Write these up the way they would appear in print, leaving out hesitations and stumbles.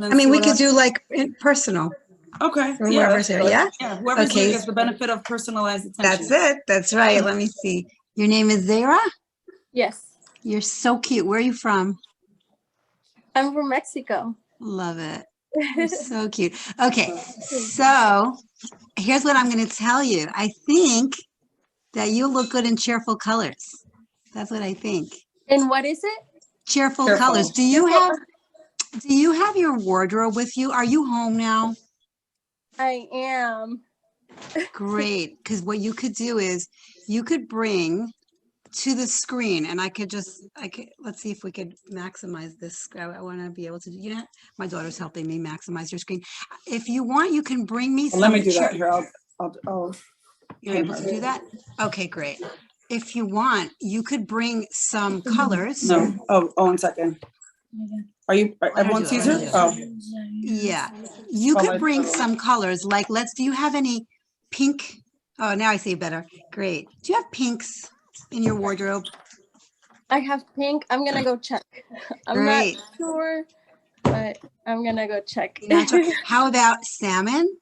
I mean, we could do like personal. Okay. From yeah, whoever's here. Yeah. Yeah. Whoever's Okay. here gets the benefit of personalized attention. That's it. That's right. Let me see. Your name is Zara? Yes. You're so cute. Where are you from? I'm from Mexico. Love it. You're so cute. Okay. So here's what I'm going to tell you. I think that you look good in cheerful colors. That's what I think. And what is it? Cheerful colors. Do you have your wardrobe with you? Are you home now? I am. Great. Because what you could do is you could bring to the screen, and let's see if we could maximize this. I want to be able to, my daughter's helping me maximize your screen. If you want, you can bring me some. Let me do that here. You're able to do that? Okay, great. If you want, you could bring some colors. No. Oh, 1 second. Are you, everyone sees her? Oh. Yeah. You could bring some colors. Like, do you have any pink? Oh, now I see better. Great. Do you have pinks in your wardrobe? I have pink. I'm going to go check. I'm not sure, but I'm going to go check. How about salmon?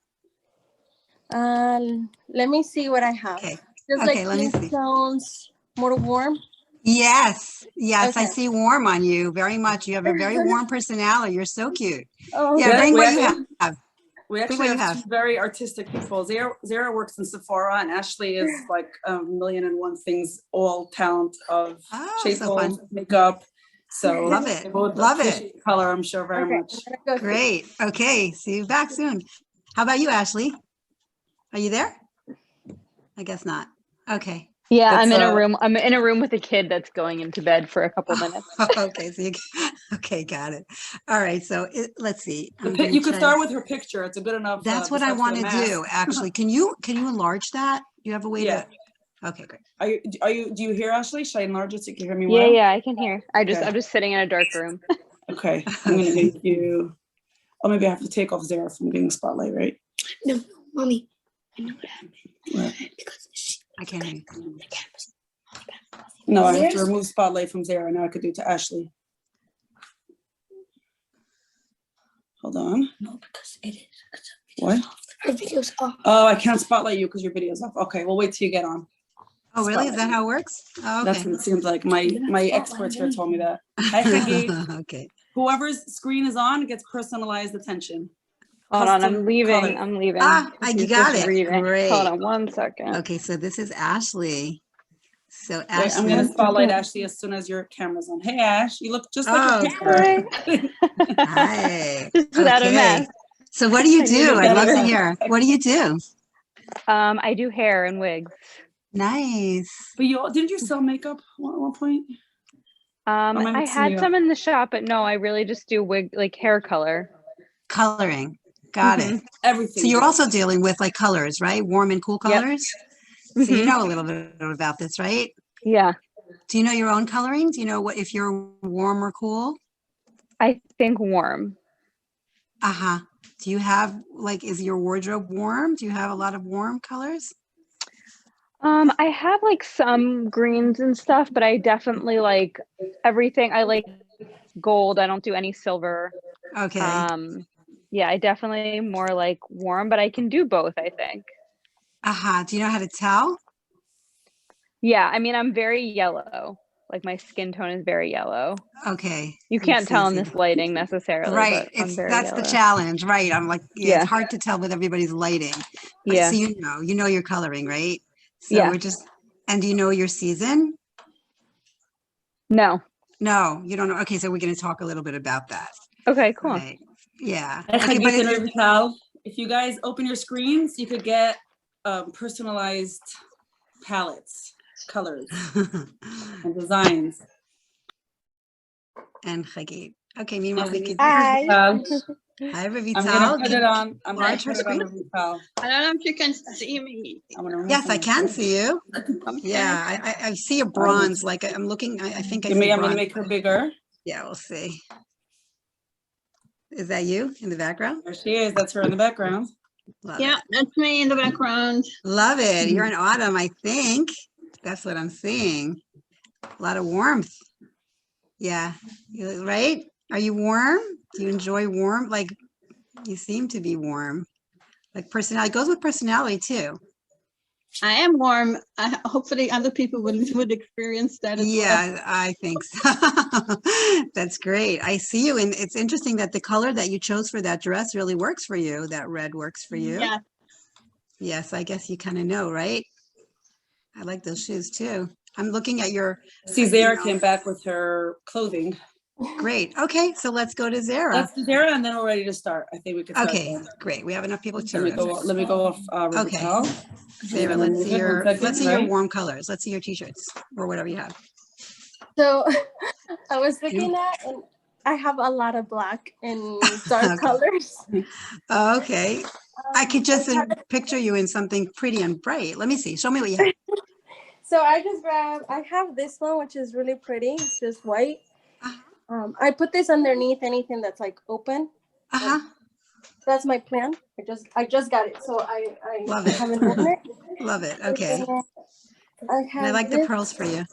Let me see what I have. Okay. Just okay, like let me see. Sounds more warm. Yes. Yes, okay. I see warm on you very much. You have a very warm personality. You're so cute. Oh, yeah, bring what you have. We actually have two very artistic people. Zara works in Sephora, and Ashley is like a million and one things, all talent of shape, makeup. So love it. Love it. Color, I'm sure very much. Great. Okay. See you back soon. How about you, Ashley? Are you there? I guess not. Okay. Yeah, I'm in a room. I'm in a room with a kid that's going into bed for a couple minutes. Okay, so okay, got it. All right, so let's see. You could start with her picture. It's a good enough. That's what I want to do. Actually, can you enlarge that? Do you have a way to? Okay, great. Do you hear Ashley? Should I enlarge it so you can hear me well? Yeah, I can hear. I'm just sitting in a dark room. Okay, I'm gonna make you. Oh, maybe I have to take off Zara from getting spotlight, right? No, mommy. I know what happened. What? Because I can't hear you. No, I have to remove spotlight from Zara. Now I could do it to Ashley. Hold on. No, because it is. What? Her video's off. Oh, I can't spotlight you because your video's off. Okay, we'll wait till you get on. Oh, really? Is that how it works? Oh, okay. That's what it seems like. My experts here told me that. Hi, Peggy. Okay. Whoever's screen is on gets personalized attention. Hold on, I'm leaving. I'm leaving. You got it. Great. Hold on 1 second. Okay, so this is Ashley. So Ashley, wait, I'm gonna spotlight Ashley as soon as your camera's on. Hey Ash, you look just like your picture. Hi. Just without a mask. So what do you do? I'd love to hear. What do you do? I do hair and wigs. Nice. But didn't you sell makeup at one point? I had some in the shop, but no, I really just do wig, like hair color. Coloring. Got it. Everything. So you're also dealing with like colors, right? Warm and cool colors. Yep. So you know a little bit about this, right? Yeah. Do you know your own coloring? Do you know if you're warm or cool? I think warm. Uh-huh. Do you have is your wardrobe warm? Do you have a lot of warm colors? I have like some greens and stuff, but I definitely like everything. I like gold. I don't do any silver. Okay. Yeah, I definitely more like warm, but I can do both, I think. Uh-huh. Do you know how to tell? Yeah, I mean, I'm very yellow. Like my skin tone is very yellow. Okay. You can't tell in this lighting necessarily. Right. That's the challenge, right? I'm like, it's hard to tell with everybody's lighting. Yeah. So you know your coloring, right? So yeah. And do you know your season? No. No, you don't know. Okay, so we're going to talk a little bit about that. Okay, cool. Right. Yeah. Okay, if you guys open your screens, you could get personalized palettes, colors, and designs. And Chagit. Okay, meanwhile we could. Hi. Hi, Ravital. I'm gonna put it on. I'm gonna put it on Ravital. I don't know if you can see me. Yes, I can see you. Yeah, I see a bronze. Like I'm looking. I think I see. I'm gonna make her bigger. Yeah, we'll see. Is that you in the background? There she is. That's her in the background. That's me in the background. Love it. You're in autumn, I think. That's what I'm seeing. A lot of warmth. Yeah, right? Are you warm? Do you enjoy warm? Like, you seem to be warm. Like personality, goes with personality too. I am warm. Hopefully other people would experience that as well. Yeah, I think so. That's great. I see you. And it's interesting that the color that you chose for that dress really works for you. That red works for you. Yeah. Yes, I guess you kind of know, right? I like those shoes too. I'm looking at your. See, Zara came back with her clothing. Great. Okay, so let's go to Zara. Let's do Zara, and then we're ready to start. I think we could start. Okay, then. great. We have enough people to. Let me go off. Okay. Raquel. Zara, let's see your warm colors. Let's see your t-shirts or whatever you have. So I was looking at, and I have a lot of black and dark colors. Okay. I could just picture you in something pretty and bright. Let me see. Show me what you have. So I have this one, which is really pretty. It's just white. I put this underneath anything that's like open. That's my plan. I just got it, so I love it. Haven't worn it. Love it. Okay. I like the pearls for you.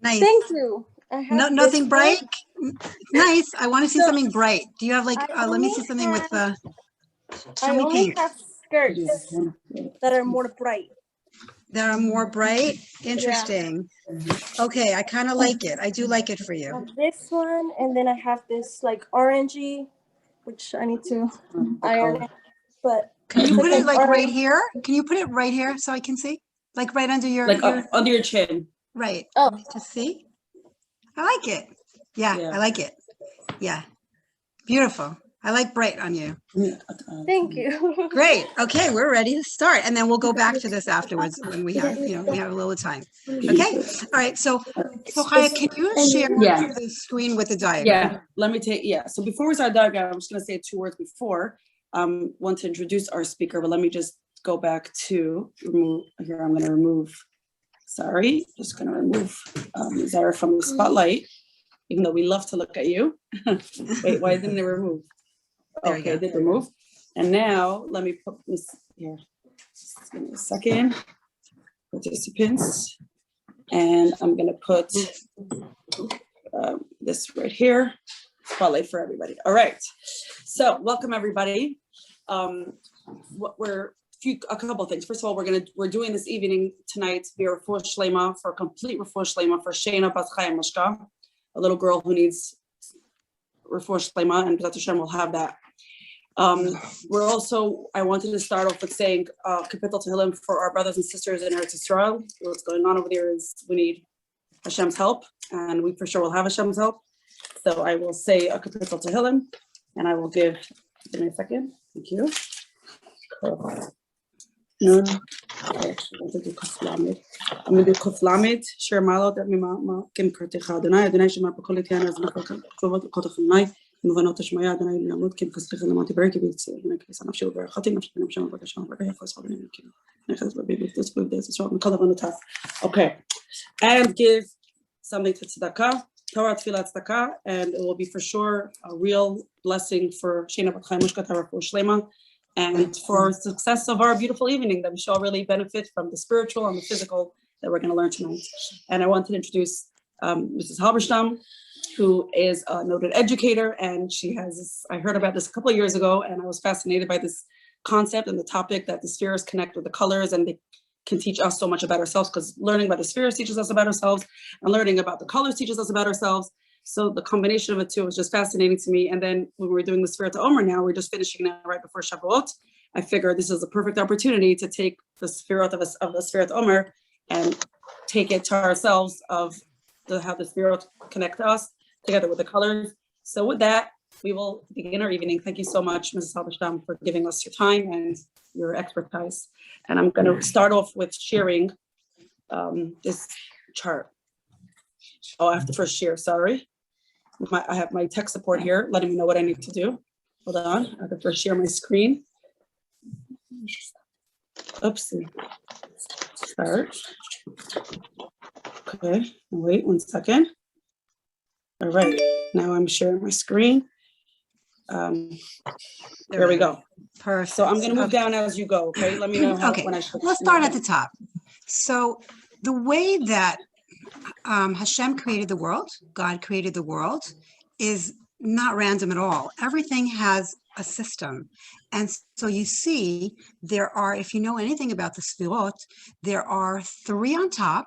Nice. Thank you. Nothing bright. Nice. I want to see something bright. Do you have like? Let me see something with the. Show me pink. I have skirts that are more bright. That are more bright. Interesting. Yeah. Okay, I kind of like it. I do like it for you. This one, and then I have this like orangey, which I need to iron it. But can you put it like right here? Can you put it right here so I can see? Like right under your under your chin. Right. Oh, just see. I like it. Yeah, I like it. Yeah, beautiful. I like bright on you. Thank you. Great. Okay, we're ready to start, and then we'll go back to this afterwards when we have, we have a little time. Okay. All right. So Chaya, can you share the screen with the diagram? Yeah. Let me take. Yeah. So before we start the diagram, I'm just going to say 2 words before. Want to introduce our speaker, but let me just go back to remove. Here, I'm going to remove. Sorry, just going to remove Zara from the spotlight, even though we love to look at you. Wait, why didn't it remove? Okay, I did remove. And now let me put this here. Just give me a second. Participants. And I'm going to put this right here. Spotlight for everybody. All right. So welcome everybody. A couple of things. First of all, we're doing this evening tonight via refuah shlema, for complete refuah shlema for Shayna Bas Chaya Mishka, a little girl who needs refuah shlema, and B'ezrat Hashem will have that. I wanted to start off with saying Kapitel Tehillim for our brothers and sisters in Eretz Yisrael. What's going on over there is we need Hashem's help, and we for sure will have Hashem's help. So I will say a Kapitel Tehillim, and I will give me a second. Thank you. I'm going to do Kuf Lamed. Share Malot at Mima Kim Kartecha Adonai Adonai Shema Pakol Tiana as Nakal Kovat Kotachanai. מובנות השמיה, אדוני לעמוד, כי מקסליך למדתי ברקי ויציאה, ונכניסה נפשי וברכתי, נפשי ונפשי ובקשה ובקשה, יפוס חולים כאילו. נכנס בביבי, תצפו בדעת ישראל, מכל הבנותיו. Okay. And give something to tzedakah, Torah, tefillah, tzedakah, and it will be for sure a real blessing for Shayna Bat Chaya Mishka, Torah for Shlema, and for success of our beautiful evening, that we shall really benefit from the spiritual and the physical that we're going to learn tonight. And I want to introduce Mrs. Halberstam, who is a noted educator, and she has, I heard about this a couple of years ago, and I was fascinated by this concept and the topic that the spheres connect with the colors, and they can teach us so much about ourselves, because learning about the spheres teaches us about ourselves, and learning about the colors teaches us about ourselves. So the combination of the two was just fascinating to me. And then when we're doing the Sfirot Omer now, we're just finishing it right before Shavuot. I figured this is a perfect opportunity to take the Sfirot of the Sfirot Omer and take it to ourselves of how the Sfirot connect to us, together with the colors. So with that, we will begin our evening. Thank you so much, Mrs. Halberstam, for giving us your time and your expertise. And I'm going to start off with sharing this chart. Oh, I have to first share, sorry. I have my tech support here, letting me know what I need to do. Hold on, I have to first share my screen. Oopsie. Start. Okay, wait 1 second. All right, now I'm sharing my screen. There we go. Perfect. So I'm going to move down as you go, okay? Let me know when I should. Let's start at the top. So the way that Hashem created the world, God created the world, is not random at all. Everything has a system. And so you see, there are, if you know anything about the Sfirot, there are 3 on top,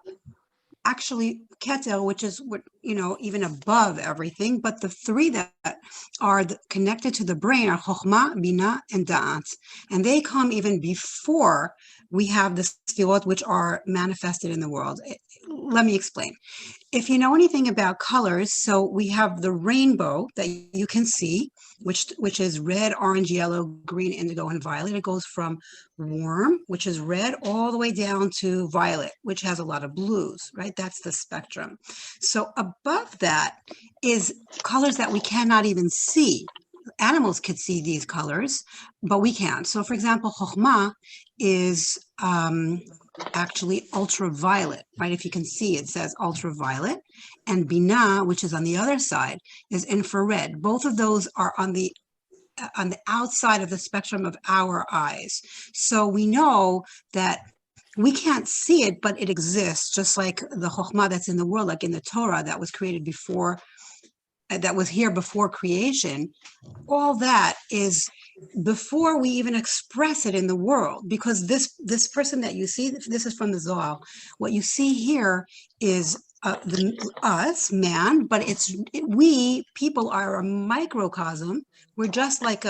actually Keter, which is what, you know, even above everything, but the 3 that are connected to the brain are Chokhmah, Bina, and Da'at. And they come even before we have the Sfirot, which are manifested in the world. Let me explain. If you know anything about colors, so we have the rainbow that you can see, which is red, orange, yellow, green, indigo, and violet. It goes from warm, which is red, all the way down to violet, which has a lot of blues, right? That's the spectrum. So above that is colors that we cannot even see. Animals could see these colors, but we can't. So for example, Chokhmah is actually ultraviolet, right? If you can see, it says ultraviolet. And Bina, which is on the other side, is infrared. Both of those are on the outside of the spectrum of our eyes. So we know that we can't see it, but it exists, just like the Chokhmah that's in the world, like in the Torah that was created before, that was here before creation. All that is before we even express it in the world, because this person that you see, this is from the Zohar. What you see here is us, man, but we people are a microcosm. We're just like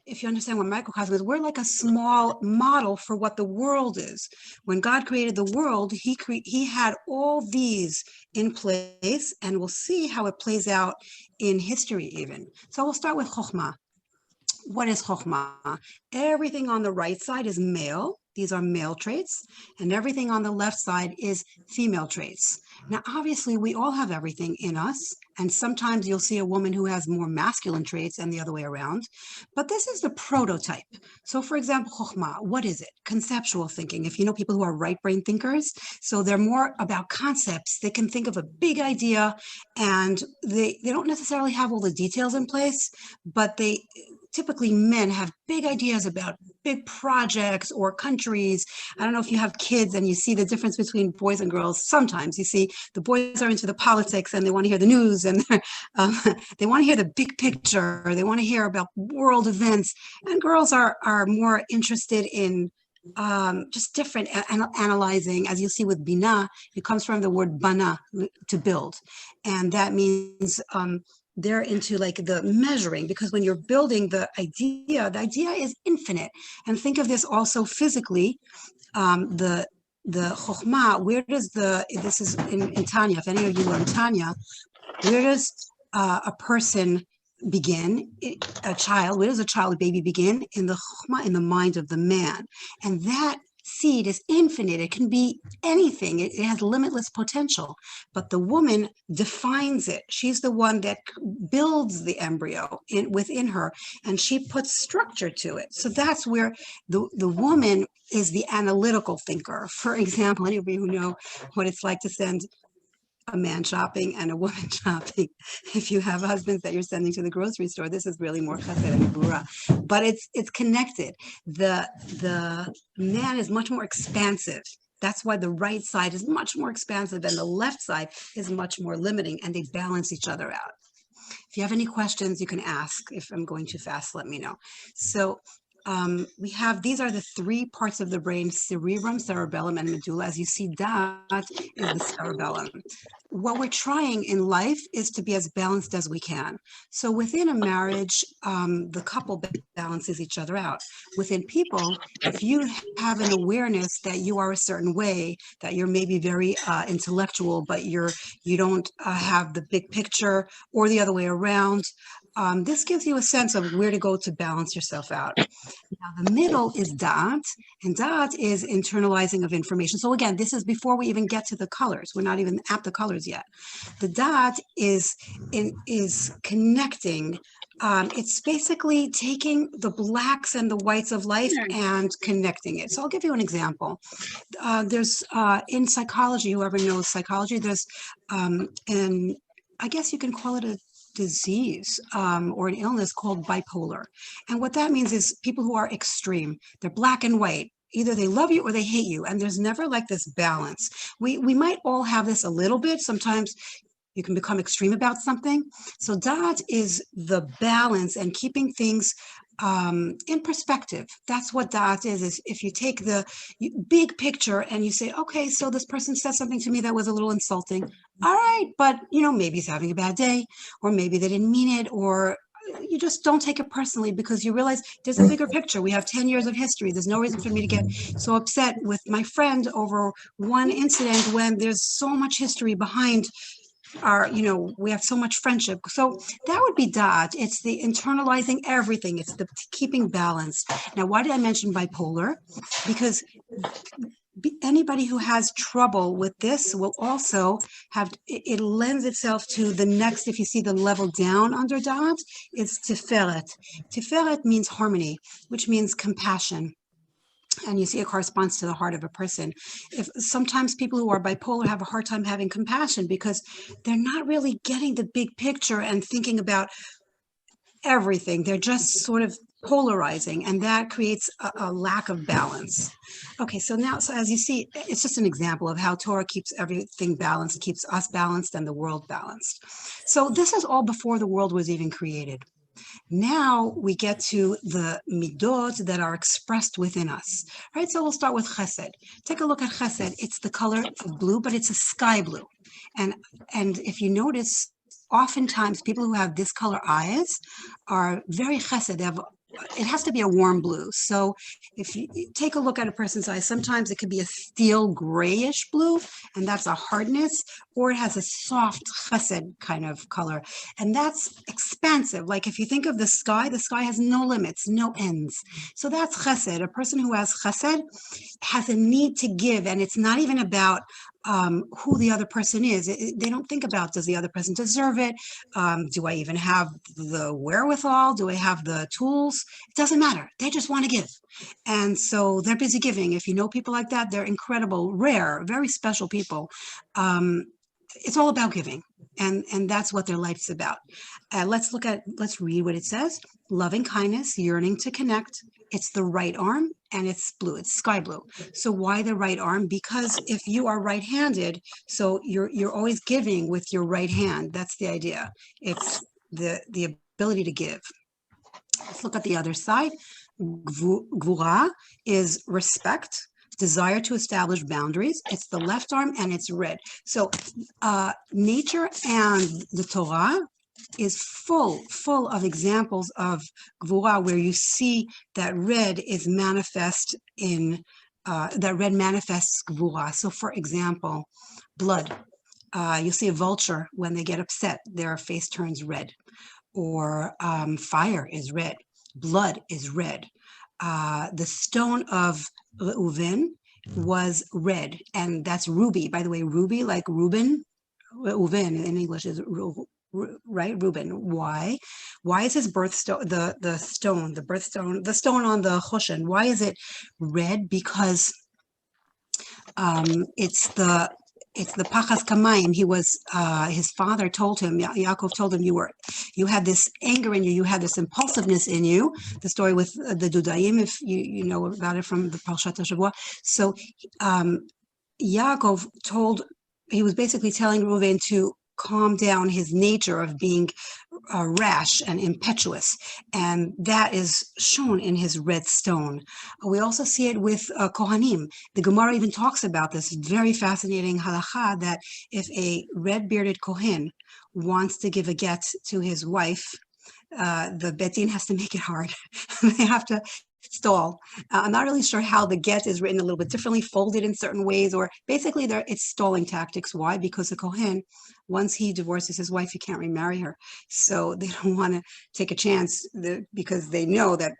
if you understand what microcosm is, we're like a small model for what the world is. When God created the world, he had all these in place, and we'll see how it plays out in history even. So we'll start with Chokhmah. What is Chokhmah? Everything on the right side is male. These are male traits. And everything on the left side is female traits. Now, obviously, we all have everything in us. And sometimes you'll see a woman who has more masculine traits and the other way around. But this is the prototype. So for example, Chokhmah, what is it? Conceptual thinking. If you know people who are right brain thinkers, so they're more about concepts. They can think of a big idea, and they don't necessarily have all the details in place, but typically men have big ideas about big projects or countries. I don't know if you have kids and you see the difference between boys and girls. Sometimes you see the boys are into the politics and they want to hear the news, and they want to hear the big picture. They want to hear about world events. And girls are more interested in just different analyzing. As you see with Bina, it comes from the word bana, to build. And that means they're into like the measuring, because when you're building the idea is infinite. And think of this also physically, the Chokhmah, where does this is in Tanya, if any of you learn Tanya, where does a person begin, a child, where does a baby begin? In the Chokhmah, in the mind of the man. And that seed is infinite. It can be anything. It has limitless potential, but the woman defines it. She's the one that builds the embryo within her, and she puts structure to it. So that's where the woman is the analytical thinker. For example, any of you who know what it's like to send a man shopping and a woman shopping. If you have husbands that you're sending to the grocery store, this is really more chesed and gvura. But it's connected. The man is much more expansive. That's why the right side is much more expansive and the left side is much more limiting, and they balance each other out. If you have any questions, you can ask. If I'm going too fast, let me know. So these are the 3 parts of the brain: cerebrum, cerebellum, and medulla. As you see, that is the cerebellum. What we're trying in life is to be as balanced as we can. So within a marriage, the couple balances each other out. Within people, if you have an awareness that you are a certain way, that you're maybe very intellectual, but you don't have the big picture, or the other way around, this gives you a sense of where to go to balance yourself out. Now, the middle is Da'at, and Da'at is internalizing of information. So again, this is before we even get to the colors. We're not even at the colors yet. The Da'at is connecting. It's basically taking the blacks and the whites of life and connecting it. So I'll give you an example. There's in psychology, whoever knows psychology, there's and I guess you can call it a disease or an illness called bipolar. And what that means is people who are extreme, they're black and white. Either they love you or they hate you. And there's never like this balance. We might all have this a little bit. Sometimes You can become extreme about something. So dot is the balance and keeping things in perspective. That's what dot is if you take the big picture and you say, okay, so this person said something to me that was a little insulting. All right, but maybe he's having a bad day, or maybe they didn't mean it, or you just don't take it personally because you realize there's a bigger picture. We have 10 years of history. There's no reason for me to get so upset with my friend over one incident when there's so much history behind our, we have so much friendship. So that would be dot. It's the internalizing everything. It's the keeping balance. Now, why did I mention bipolar? Because anybody who has trouble with this will also have, it lends itself to the next, if you see the level down under dot, it's tiferet. Tiferet means harmony, which means compassion. And you see it corresponds to the heart of a person. If sometimes people who are bipolar have a hard time having compassion because they're not really getting the big picture and thinking about everything. They're just sort of polarizing, and that creates a lack of balance. Okay, so as you see, it's just an example of how Torah keeps everything balanced, keeps us balanced and the world balanced. So this is all before the world was even created. Now we get to the midot that are expressed within us, right? So we'll start with chesed. Take a look at chesed. It's the color blue, but it's a sky blue. And if you notice, oftentimes people who have this color eyes are very chesed. It has to be a warm blue. So if you take a look at a person's eyes, sometimes it could be a steel grayish blue, and that's a hardness, or it has a soft chesed kind of color. And that's expansive. Like if you think of the sky has no limits, no ends. So that's chesed. A person who has chesed has a need to give, and it's not even about who the other person is. They don't think about, does the other person deserve it? Do I even have the wherewithal? Do I have the tools? It doesn't matter. They just want to give. And so they're busy giving. If you know people like that, they're incredible, rare, very special people. It's all about giving. And that's what their life's about. Let's read what it says. Loving kindness, yearning to connect. It's the right arm, and it's blue. It's sky blue. So why the right arm? Because if you are right-handed, so you're always giving with your right hand. That's the idea. It's the ability to give. Let's look at the other side. Gvura is respect, desire to establish boundaries. It's the left arm, and it's red. So nature and the Torah is full of examples of gvura where you see that red is manifest in that red manifests gvura. So for example, blood. You'll see a vulture when they get upset, their face turns red. Or fire is red. Blood is red. The stone of Reuven was red, and that's ruby. By the way, ruby, like Reuben, Reuven in English is right, Reuben. Why is his birthstone, the stone on the choshen, why is it red? Because it's the pachas kamayim. He was his father told him, Yaakov told him, you had this anger in you, you had this impulsiveness in you. The story with the Dudaim, if you know about it from the Parshat HaShavua. So Yaakov he was basically telling Reuven to calm down his nature of being rash and impetuous, and that is shown in his red stone. We also see it with Kohanim. The Gemara even talks about this very fascinating halacha that if a red-bearded Kohen wants to give a get to his wife, the Bet Din has to make it hard. They have to stall. I'm not really sure how the get is written, a little bit differently, folded in certain ways, or basically it's stalling tactics. Why? Because the Kohen, once he divorces his wife, he can't remarry her. So they don't want to take a chance because they know that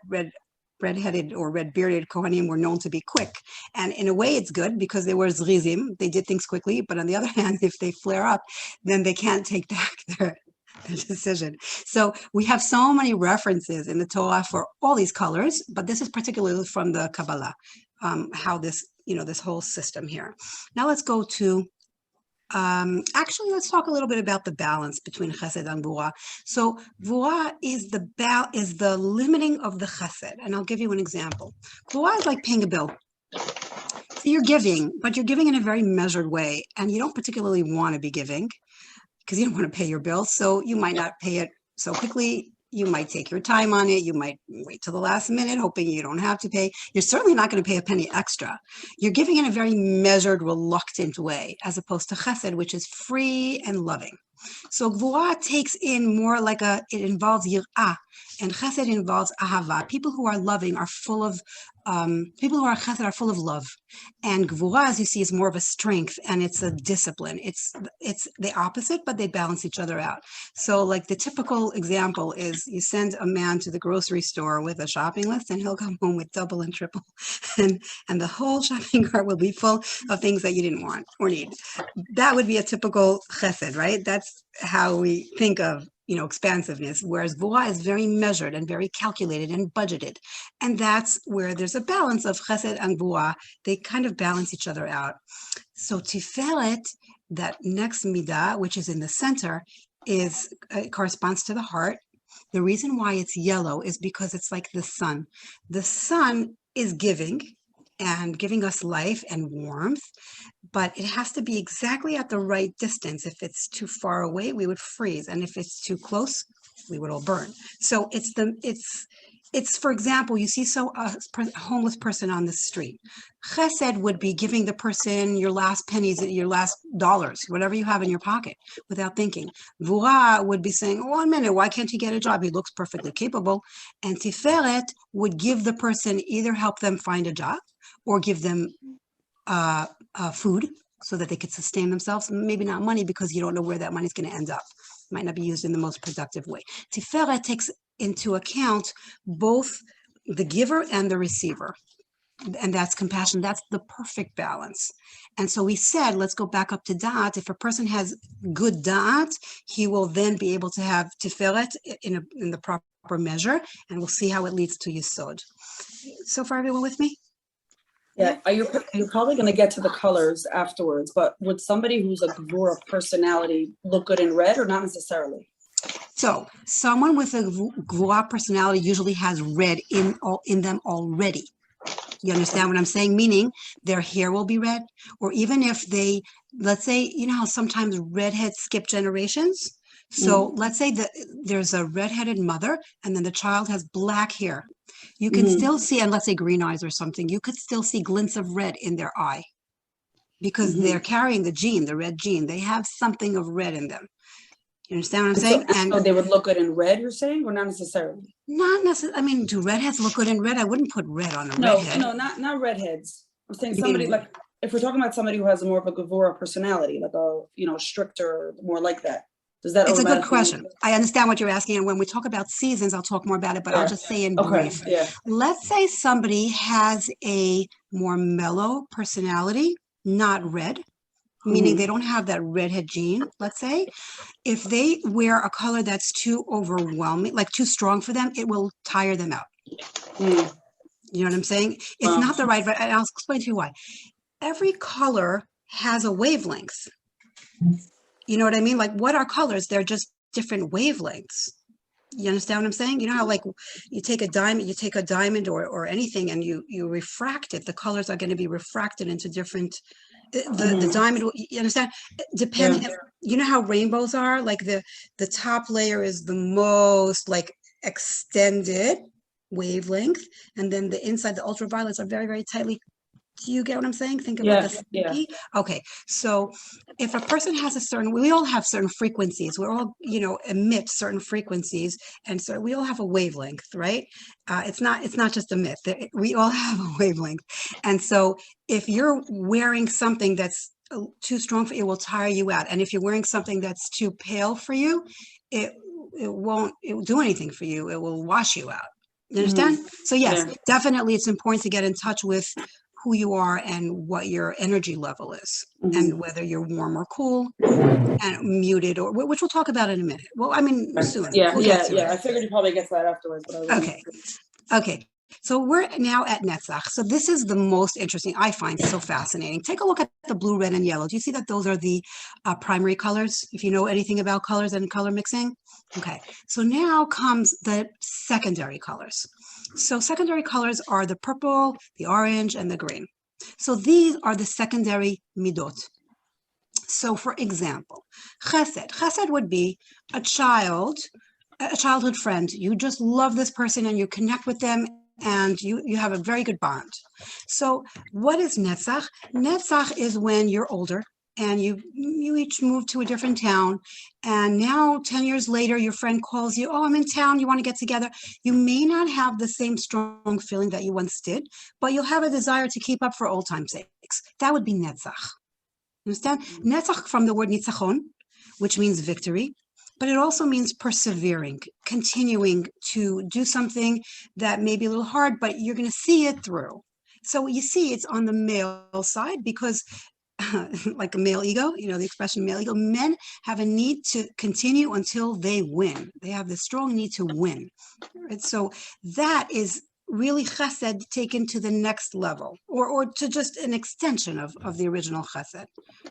red-headed or red-bearded Kohanim were known to be quick. And in a way, it's good because they were zrizim. They did things quickly. But on the other hand, if they flare up, then they can't take back their decision. So we have so many references in the Torah for all these colors, but this is particularly from the Kabbalah, how this whole system here. Now let's go to, actually, let's talk a little bit about the balance between chesed and gvura. So gvura is the limiting of the chesed, and I'll give you an example. Gvura is like paying a bill. So you're giving, but you're giving in a very measured way, and you don't particularly want to be giving. because you don't want to pay your bill. So you might not pay it so quickly. You might take your time on it. You might wait till the last minute, hoping you don't have to pay. You're certainly not going to pay a penny extra. You're giving in a very measured, reluctant way, as opposed to chesed, which is free and loving. So gvura takes in more like it involves yir'ah, and chesed involves ahava. People who are loving are full of, people who are chesed are full of love. And gvura, as you see, is more of a strength, and it's a discipline. It's the opposite, but they balance each other out. So like the typical example is you send a man to the grocery store with a shopping list, and he'll come home with double and triple. And the whole shopping cart will be full of things that you didn't want or need. That would be a typical chesed, right? That's how we think of, expansiveness, whereas gvura is very measured and very calculated and budgeted. And that's where there's a balance of chesed and gvura. They kind of balance each other out. So tiferet, that next midah, which is in the center, corresponds to the heart. The reason why it's yellow is because it's like the sun. The sun is giving us life and warmth, but it has to be exactly at the right distance. If it's too far away, we would freeze. And if it's too close, we would all burn. So it's for example, you see a homeless person on the street. Chesed would be giving the person your last pennies, your last dollars, whatever you have in your pocket without thinking. Gvura would be saying, 1 minute, why can't he get a job? He looks perfectly capable. And tiferet would give the person, either help them find a job or give them food so that they could sustain themselves. Maybe not money, because you don't know where that money is going to end up. It might not be used in the most productive way. Tiferet takes into account both the giver and the receiver. And that's compassion. That's the perfect balance. And so we said, let's go back up to da'at. If a person has good da'at, he will then be able to have tiferet in the proper measure, and we'll see how it leads to yesod. So far, everyone with me? Yeah, you're probably going to get to the colors afterwards, but would somebody who's a gvura personality look good in red, or not necessarily? So someone with a gvura personality usually has red in them already. You understand what I'm saying? Meaning their hair will be red, or even if they, let's say, how sometimes redheads skip generations. So let's say that there's a redheaded mother, and then the child has black hair. You can still see, and let's say green eyes or something, you could still see glints of red in their eye, because they're carrying the red gene. They have something of red in them. You understand what I'm saying? So they would look good in red, you're saying, or not necessarily? Not necessarily. I mean, do redheads look good in red? I wouldn't put red on a redhead. No, not redheads. I'm saying somebody like, if we're talking about somebody who has more of a gvura personality, like a stricter, more like that. Does that? It's a good question. I understand what you're asking, and when we talk about seasons, I'll talk more about it. But I'll just say in brief. Yeah. Let's say somebody has a more mellow personality, not red. Meaning they don't have that redhead gene, let's say. If they wear a color that's too overwhelming, like too strong for them, it will tire them out. You know what I'm saying? It's not the right, and I'll explain to you why. Every color has a wavelength. You know what I mean? Like, what are colors? They're just different wavelengths. You understand what I'm saying? You know how, like, you take a diamond or anything, and you refract it. The colors are going to be refracted into different. The diamond, you understand? Depending, you know how rainbows are? Like the top layer is the most like extended wavelength, and then the inside, the ultraviolets are very, very tightly. Do you get what I'm saying? Think about this. Yeah. Okay. So if a person has we all have certain frequencies. We're all, emit certain frequencies. And so we all have a wavelength, right? It's not just a myth. We all have a wavelength. And so if you're wearing something that's too strong for you, it will tire you out. And if you're wearing something that's too pale for you, it won't do anything for you. It will wash you out. You understand? So yes, definitely it's important to get in touch with who you are and what your energy level is, and whether you're warm or cool and muted, or which we'll talk about in a minute. Well, I mean, soon. Yeah. I figured you probably get to that afterwards. But Okay. So we're now at Netzach. So this is the most interesting. I find so fascinating. Take a look at the blue, red, and yellow. Do you see that those are the primary colors? If you know anything about colors and color mixing. Okay. So now comes the secondary colors. So secondary colors are the purple, the orange, and the green. So these are the secondary midot. So for example, chesed would be a childhood friend. You just love this person and you connect with them and you have a very good bond. So what is netzach? Netzach is when you're older and you each move to a different town, and now 10 years later your friend calls you, oh, I'm in town, you want to get together. You may not have the same strong feeling that you once did, but you'll have a desire to keep up for old time's sakes. That would be netzach. Understand? Netzach from the word nitzachon, which means victory, but it also means persevering, continuing to do something that may be a little hard, but you're going to see it through. So you see, it's on the male side because like a male ego, the expression male ego, men have a need to continue until they win. They have this strong need to win. Right? So that is really chesed taken to the next level, or to just an extension of the original chesed,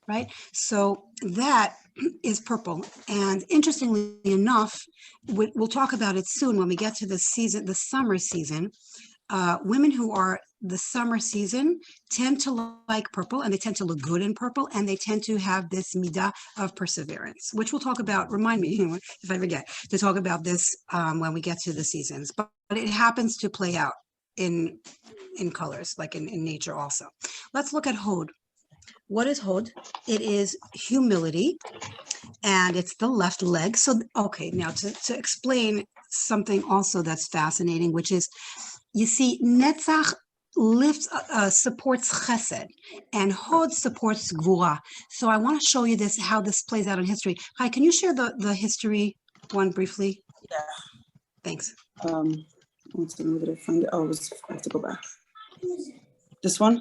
right? So that is purple. And interestingly enough, we'll talk about it soon when we get to the summer season. Women who are the summer season tend to like purple, and they tend to look good in purple, and they tend to have this midah of perseverance, which we'll talk about. Remind me if I forget to talk about this when we get to the seasons. But it happens to play out in colors, like in nature also. Let's look at hod. What is hod? It is humility, and it's the left leg. So, okay, now to explain something also that's fascinating, which is, you see, netzach supports chesed, and hod supports gvura. So I want to show you how this plays out in history. Hi, can you share the history one briefly? Yeah. Thanks. One second, where did I find it? Oh, I have to go back. This one?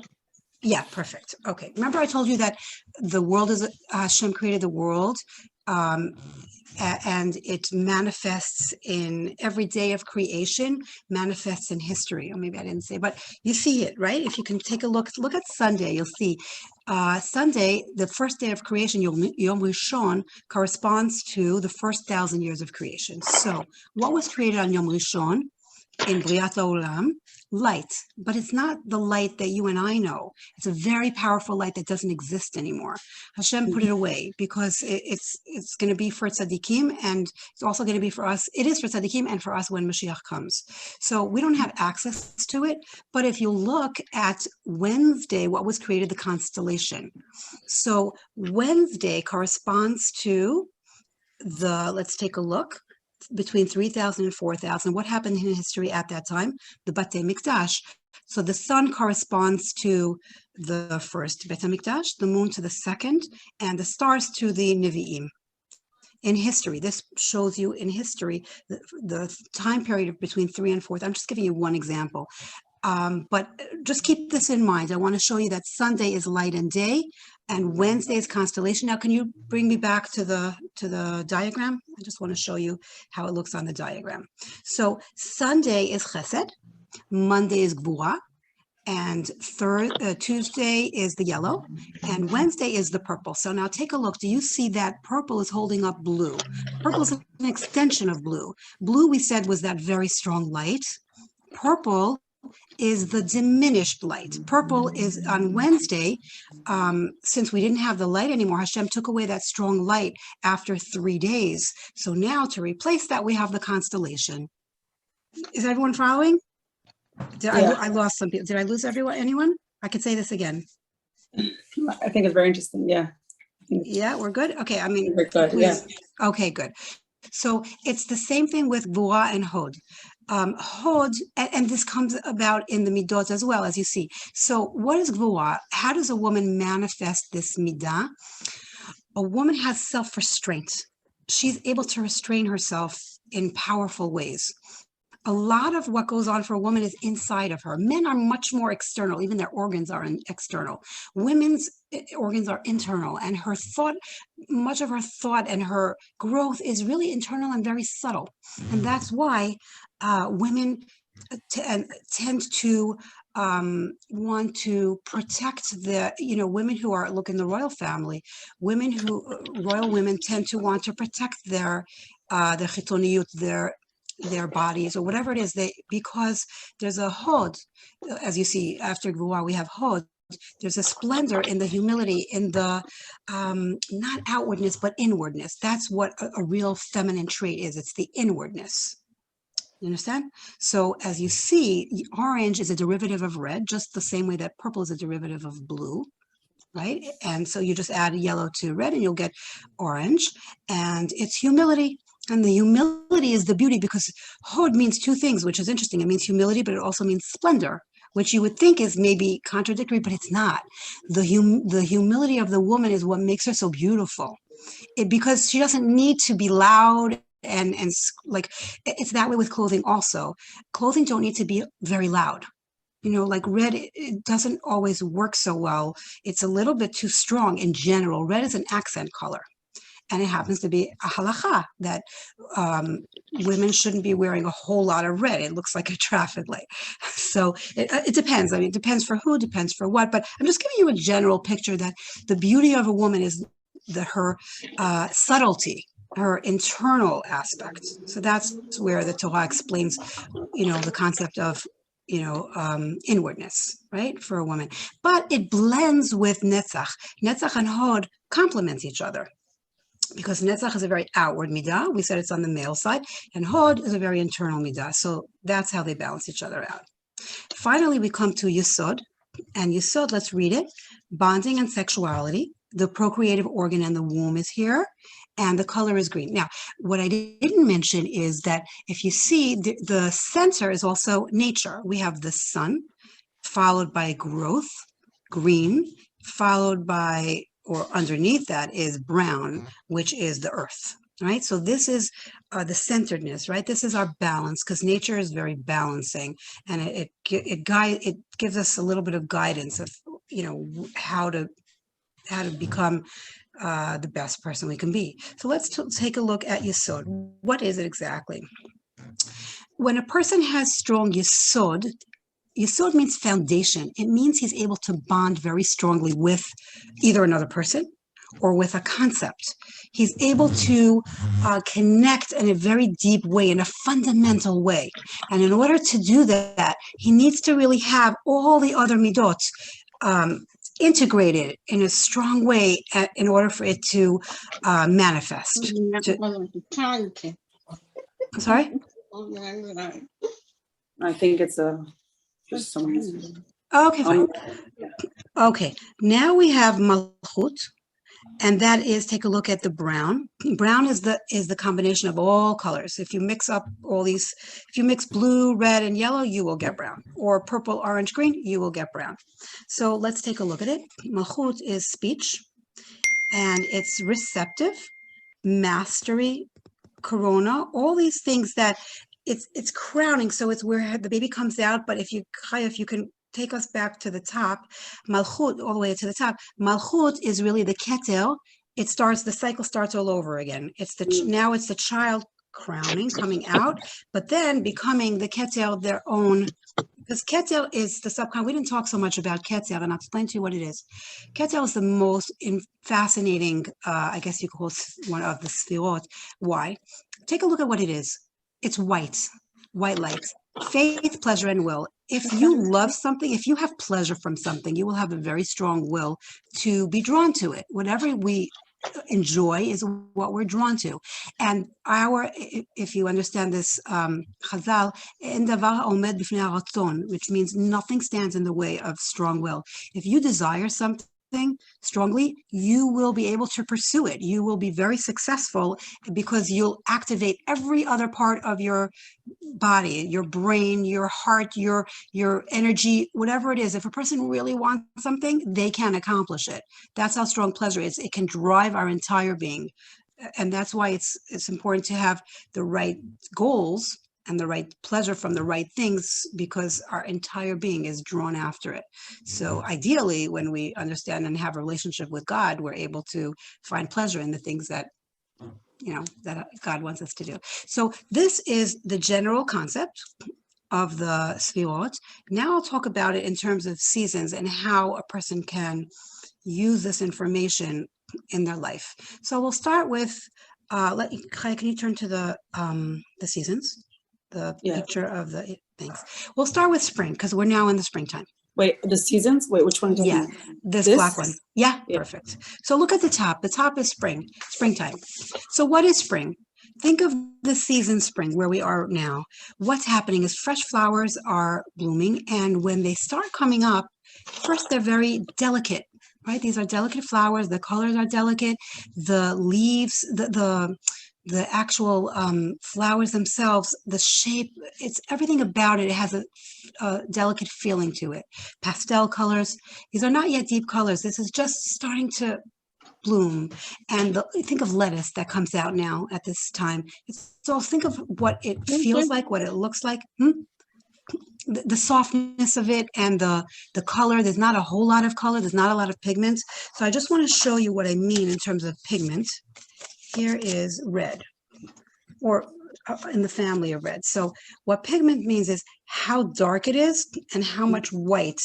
Yeah, perfect. Okay. Remember I told you that the world is, Hashem created the world, and it manifests in every day of creation, manifests in history. Or maybe I didn't say, but you see it, right? If you can take a look at Sunday, you'll see Sunday, the first day of creation, Yom Rishon, corresponds to the first 1,000 years of creation. So what was created on Yom Rishon in Briat Olam? Light, but it's not the light that you and I know. It's a very powerful light that doesn't exist anymore. Hashem put it away because it's going to be for tzaddikim, and it's also going to be for us. It is for tzaddikim and for us when Mashiach comes. So we don't have access to it. But if you look at Wednesday, what was created? The constellation. So Wednesday corresponds to let's take a look. Between 3,000 and 4,000. What happened in history at that time? The Batei Mikdash. So the sun corresponds to the first Beit HaMikdash, the moon to the second, and the stars to the Nevi'im. In history, this shows you in history the time period between 3 and 4. I'm just giving you one example. But just keep this in mind. I want to show you that Sunday is light and day, and Wednesday is constellation. Now, can you bring me back to the diagram? I just want to show you how it looks on the diagram. So Sunday is chesed, Monday is gvura, and Tuesday is the yellow, and Wednesday is the purple. So now take a look. Do you see that purple is holding up blue? Purple is an extension of blue. Blue, we said, was that very strong light. Purple is the diminished light. Purple is on Wednesday. Since we didn't have the light anymore, Hashem took away that strong light after 3 days. So now to replace that, we have the constellation. Is everyone following? I lost some people. Did I lose anyone? I could say this again. I think it's very interesting. Yeah. Yeah, we're good. Okay. I mean, very good. Yeah. Okay, good. So it's the same thing with gvura and hod. Hod, and this comes about in the midot as well, as you see. So what is gvura? How does a woman manifest this midah? A woman has self-restraint. She's able to restrain herself in powerful ways. A lot of what goes on for a woman is inside of her. Men are much more external. Even their organs are external. Women's organs are internal, and her thought, much of her thought and her growth is really internal and very subtle. And that's why women tend to want to protect women who are, look in the royal family, royal women tend to want to protect their chitoniyut, their bodies, or whatever it is, because there's a hod. As you see, after gvura we have hod. there's a splendor in the humility, in the not outwardness, but inwardness. That's what a real feminine trait is. It's the inwardness. You understand? So as you see, orange is a derivative of red, just the same way that purple is a derivative of blue, right? And so you just add yellow to red and you'll get orange. And it's humility. And the humility is the beauty, because hod means two things, which is interesting. It means humility, but it also means splendor, which you would think is maybe contradictory, but it's not. The humility of the woman is what makes her so beautiful. Because she doesn't need to be loud and like, it's that way with clothing also. Clothing don't need to be very loud. You know, like red, it doesn't always work so well. It's a little bit too strong in general. Red is an accent color. And it happens to be a halacha that women shouldn't be wearing a whole lot of red. It looks like a traffic light. So it depends. I mean, it depends for who, depends for what. But I'm just giving you a general picture that the beauty of a woman is her subtlety, her internal aspect. So that's where the Torah explains, you know, the concept of, you know, inwardness, right, for a woman. But it blends with netzach. Netzach and hod complement each other, because netzach is a very outward midah. We said it's on the male side, and hod is a very internal midah. So that's how they balance each other out. Finally, we come to yesod, and yesod, let's read it. Bonding and sexuality. The procreative organ in the womb is here, and the color is green. Now, what I didn't mention is that if you see, the center is also nature. We have the sun, followed by growth, green, followed by, or underneath that is brown, which is the earth, right? So this is the centeredness, right? This is our balance, because nature is very balancing, and it gives us a little bit of guidance of, you know, how to become the best person we can be. So let's take a look at yesod. What is it exactly? When a person has strong yesod, yesod means foundation. It means he's able to bond very strongly with either another person or with a concept. He's able to connect in a very deep way, in a fundamental way. And in order to do that, he needs to really have all the other midot integrated in a strong way in order for it to manifest. Sorry? I think it's just someone. Okay, fine. Okay, now we have malchut, and that is, take a look at the brown. Brown is the combination of all colors. If you mix up all these, if you mix blue, red, and yellow, you will get brown. Or purple, orange, green, you will get brown. So let's take a look at it. Malchut is speech, and it's receptive, mastery, corona, all these things that it's crowning. So it's where the baby comes out. But if you can take us back to the top, Malchut, all the way to the top. Malchut is really the keter. The cycle starts all over again. Now it's the child crowning, coming out, but then becoming the keter, their own, because keter is the subconscious. We didn't talk so much about keter, and I'll explain to you what it is. Keter is the most fascinating, I guess you could call it one of the sfirot. Why? Take a look at what it is. It's white light. Faith, pleasure, and will. If you love something, if you have pleasure from something, you will have a very strong will to be drawn to it. Whatever we enjoy is what we're drawn to. And if you understand this chazal, en davar omed b'fnei haratzon, which means nothing stands in the way of strong will. If you desire something strongly, you will be able to pursue it. You will be very successful because you'll activate every other part of your body, your brain, your heart, your energy, whatever it is. If a person really wants something, they can accomplish it. That's how strong pleasure is. It can drive our entire being. And that's why it's important to have the right goals and the right pleasure from the right things, because our entire being is drawn after it. So ideally, when we understand and have a relationship with God, we're able to find pleasure in the things that that God wants us to do. So this is the general concept of the Sfirot. Now I'll talk about it in terms of seasons and how a person can use this information in their life. So we'll start with, can you turn to the seasons? The picture of the things. We'll start with spring, because we're now in the springtime. Wait, the seasons? Wait, which one are you talking Yeah, about? this This? black one. Yeah, Yeah. perfect. So look at the top. The top is spring, springtime. So what is spring? Think of the season spring where we are now. What's happening is fresh flowers are blooming, and when they start coming up, first they're very delicate, right? These are delicate flowers. The colors are delicate. The leaves, the actual flowers themselves, the shape, it's everything about it. It has a delicate feeling to it. Pastel colors. These are not yet deep colors. This is just starting to bloom. And think of lettuce that comes out now at this time. So think of what it feels like, what it looks like. The softness of it and the color. There's not a whole lot of color. There's not a lot of pigment. So I just want to show you what I mean in terms of pigment. Here is red, or in the family of red. So what pigment means is how dark it is and how much white.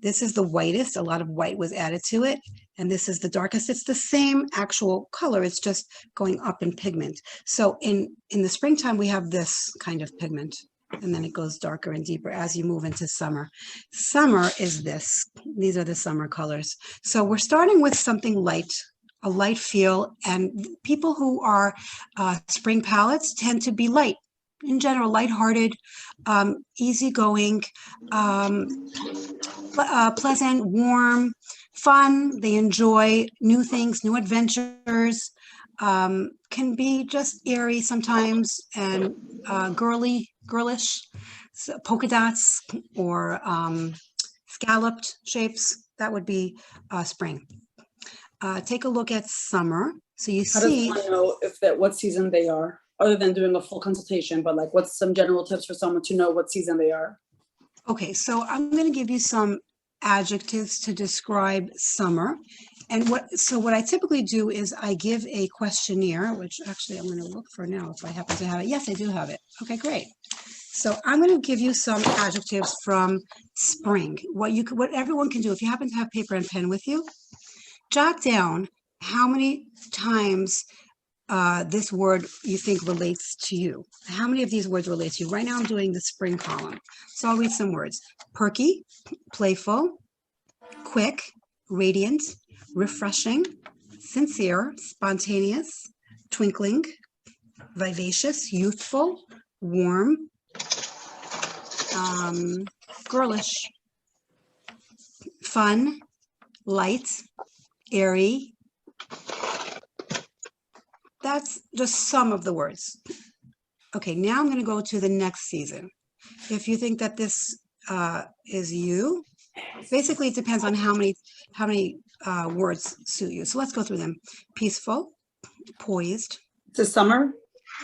This is the whitest. A lot of white was added to it. And this is the darkest. It's the same actual color. It's just going up in pigment. So in the springtime, we have this kind of pigment. And then it goes darker and deeper as you move into summer. Summer is this. These are the summer colors. So we're starting with something light, a light feel. And people who are spring palettes tend to be light. In general, lighthearted, easygoing, pleasant, warm, fun. They enjoy new things, new adventures. Can be just airy sometimes and girlish, so polka dots or scalloped shapes. That would be spring. Take a look at summer. So you How see. does one know what season they are, other than doing a full consultation? But like, what's some general tips for someone to know what season they are? Okay, so I'm going to give you some adjectives to describe summer. And what I typically do is I give a questionnaire, which actually I'm going to look for now if I happen to have it. Yes, I do have it. Okay, great. So I'm going to give you some adjectives from spring. What everyone can do, if you happen to have paper and pen with you, jot down how many times this word you think relates to you. How many of these words relate to you? Right now I'm doing the spring column. So I'll read some words. Perky, playful, quick, radiant, refreshing, sincere, spontaneous, twinkling, vivacious, youthful, warm, girlish, fun, light, airy. That's just some of the words. Okay, now I'm going to go to the next season. If you think that this is you, basically it depends on how many words suit you. So let's go through them. Peaceful, poised. It's a summer.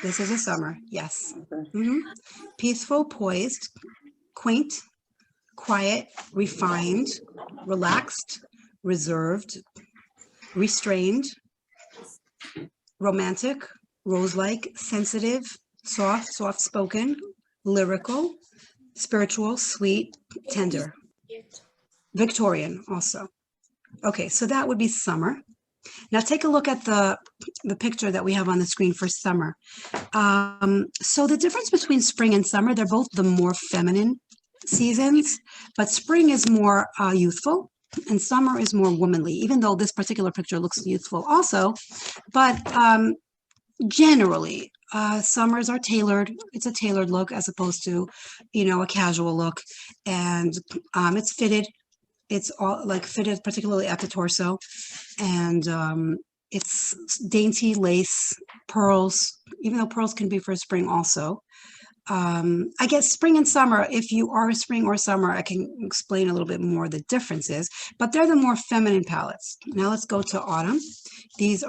This is a summer, yes. Okay. Peaceful, poised, quaint, quiet, refined, relaxed, reserved, restrained, romantic, rose-like, sensitive, soft-spoken, lyrical, spiritual, sweet, tender. Victorian also. Okay, so that would be summer. Now take a look at the picture that we have on the screen for summer. So the difference between spring and summer, they're both the more feminine seasons, but spring is more youthful and summer is more womanly, even though this particular picture looks youthful also. But generally, summers are tailored. It's a tailored look as opposed to, a casual look. And it's fitted. It's all like fitted, particularly at the torso. And it's dainty lace, pearls, even though pearls can be for spring also. I guess spring and summer, if you are spring or summer, I can explain a little bit more the differences, but they're the more feminine palettes. Now let's go to autumn. This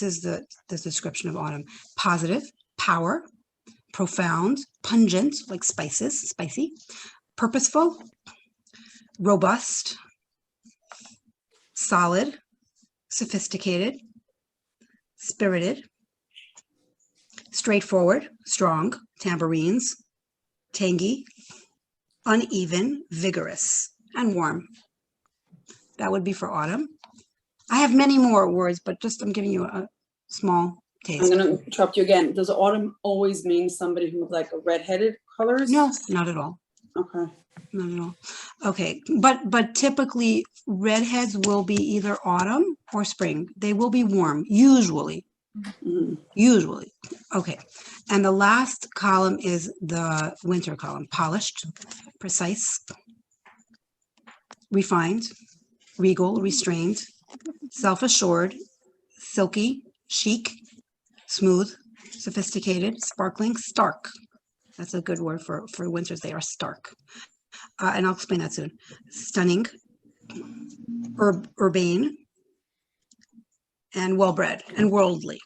is the description of autumn. Positive, power, profound, pungent, like spicy, purposeful, robust, solid, sophisticated, spirited, straightforward, strong, tambourines, tangy, uneven, vigorous, and warm. That would be for autumn. I have many more words, but I'm giving you a small taste. I'm going to interrupt you again. Does autumn always mean somebody who's like a redheaded colors? No, not at all. Okay. Not at Okay, but typically redheads will be either autumn or spring. They will be warm, usually. Usually. Okay. And the last column is the winter column. Polished, precise, refined, regal, restrained, self-assured, silky, chic, smooth, sophisticated, sparkling, stark. That's a good word for winters. They are stark. And I'll explain that soon. Stunning, urbane, and well-bred and worldly.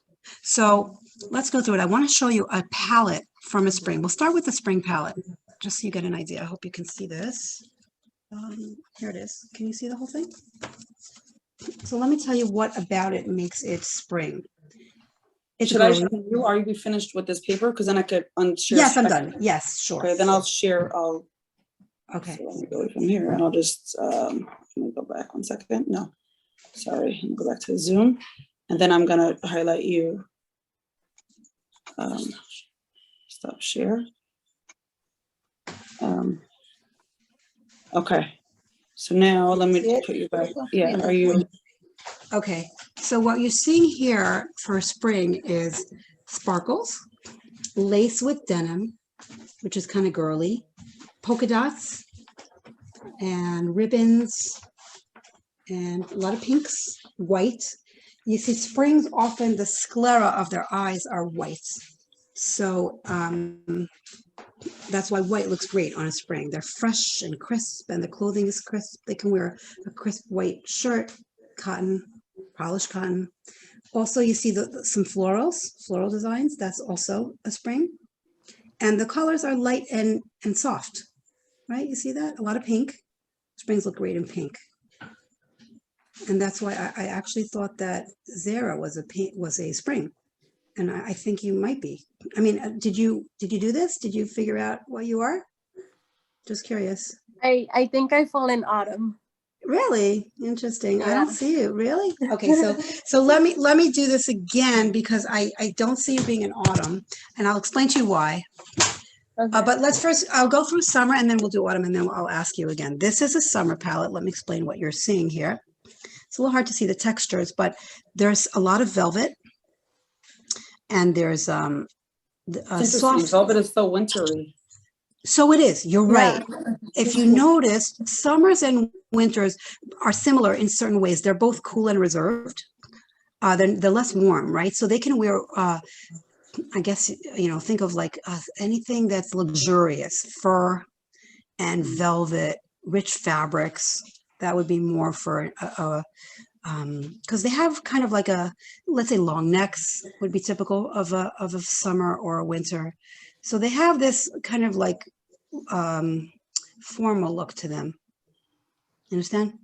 So let's go through it. I want to show you a palette from a spring. We'll start with the spring palette, just so you get an idea. I hope you can see this. Here it is. Can you see the whole thing? So let me tell you what about it makes it spring. It's Should I girly. show you? Are you finished with this paper? Because then I could unshare. Yes, I'm done. Yes, sure. Okay, then I'll share. Okay. So let me go from here, and I'll just let me go back 1 second. No, sorry. Let me go back to the Zoom, and then I'm gonna highlight you. Stop share. Okay. So now let me put you back. Yeah. Are you? Okay. So what you're seeing here for spring is sparkles, lace with denim, which is kind of girly, polka dots, and ribbons, and a lot of pinks, white. You see, springs often the sclera of their eyes are white. So that's why white looks great on a spring. They're fresh and crisp, and the clothing is crisp. They can wear a crisp white shirt, cotton, polished cotton. Also, you see some floral designs. That's also a spring. And the colors are light and soft, right? You see that? A lot of pink. Springs look great in pink. And that's why I actually thought that Zara was a spring. And I think you might be. I mean, did you do this? Did you figure out what you are? Just curious. I think I fall in autumn. Really interesting. I don't Yeah. see you. Really? Okay, so let me do this again, because I don't see you being in autumn, and I'll explain to you why. Okay. But let's first, I'll go through summer, and then we'll do autumn, and then I'll ask you again. This is a summer palette. Let me explain what you're seeing here. It's a little hard to see the textures, but there's a lot of velvet, and there's soft. Velvet is so wintry. So it is. You're right. Yeah. If you notice, summers and winters are similar in certain ways. They're both cool and reserved. They're less warm, right? So they can wear, I guess, think of like anything that's luxurious, fur and velvet, rich fabrics. That would be more for, because they have kind of like let's say long necks would be typical of a summer or a winter. So they have this kind of like formal look to them. You understand?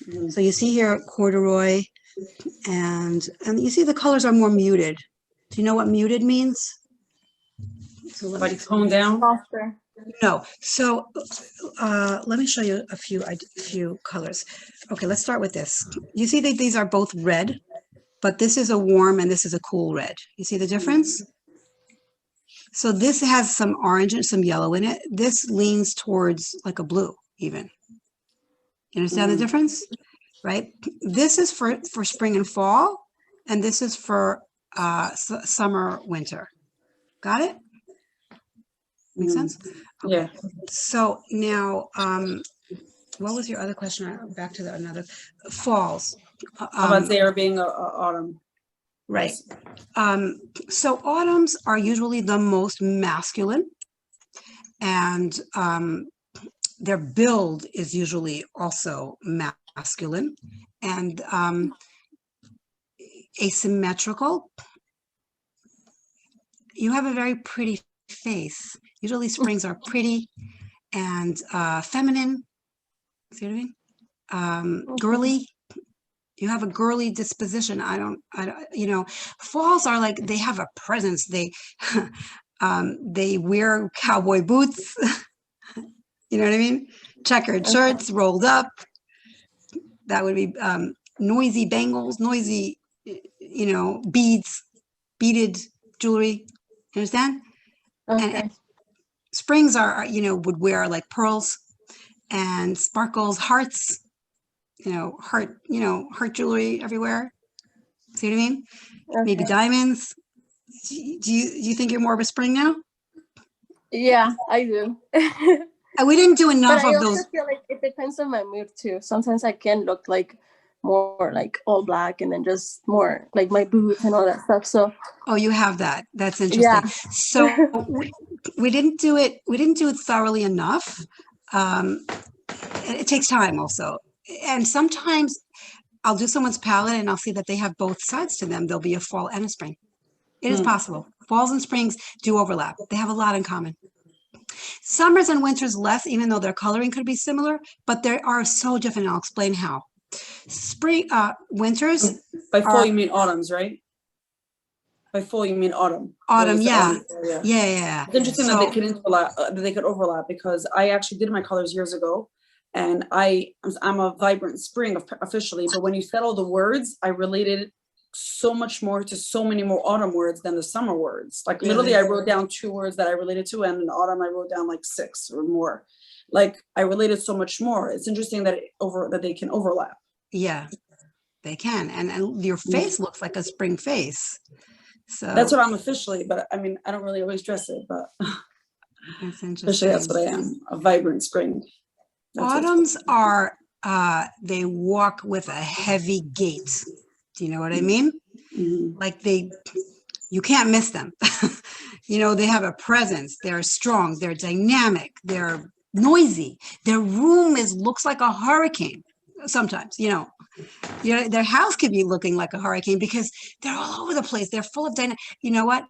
Mhm. So you see here corduroy, and you see the colors are more muted. Do you know what muted means? So Like tone down. Softer. no. So let me show you a few colors. Okay, let's start with this. You see that these are both red, but this is a warm and this is a cool red. You see the difference? So this has some orange and some yellow in it. This leans towards like a blue even. You understand the difference? Right? This is for spring and fall, and this is for summer, winter. Got it? Make sense? Okay. Yeah. So now, what was your other question? Back to another falls. How about Zara being a autumn? Right. So autumns are usually the most masculine, and their build is usually also masculine and asymmetrical. You have a very pretty face. Usually springs are pretty and feminine. See what I mean? Girly. You have a girly disposition. I don't, falls are like, they have a presence. They, they wear cowboy boots. You know what I mean? Checkered shirts, rolled up. That would be noisy bangles, noisy, beads, beaded jewelry. You understand? Okay. And springs are, would wear like pearls and sparkles, hearts, heart jewelry everywhere. See what I mean? Maybe Okay. diamonds. Do you think you're more of a spring now? Yeah, I do. We didn't do But enough I of also those. feel like it depends on my mood too. Sometimes I can look like more like all black and then just more like my boots and all that stuff. So Oh, you have that. That's yeah. interesting. So we didn't do it. We didn't do it thoroughly enough. It takes time also. And sometimes I'll do someone's palette and I'll see that they have both sides to them. There'll be a fall and a spring. It is possible. Falls and springs do overlap. They have a lot in common. Summers and winters less, even though their coloring could be similar, but they are so different. I'll explain how. Winters. By fall, you mean autumns, right? By fall, you mean autumn. Autumn, yeah. Yeah. Yeah. It's interesting that they could overlap because I actually did my colors years ago, and I'm a vibrant spring officially. But when you said all the words, I related so much more to so many more autumn words than the summer words. Like literally, I wrote down 2 words that I related to, and in autumn I wrote down like 6 or more. Like I related so much more. It's interesting that that they can overlap. Yeah, they can, and your face looks like a spring face. So that's what I'm officially, but I mean, I don't really always dress it, but that's interesting. Officially, that's what I am, a vibrant spring. Autumns are, they walk with a heavy gait. Do you know what I mean? Mm-hmm. Like you can't miss them. They have a presence. They're strong. They're dynamic. They're noisy. Their room looks like a hurricane. Sometimes, their house could be looking like a hurricane because they're all over the place. They're full of dynamic. You know what?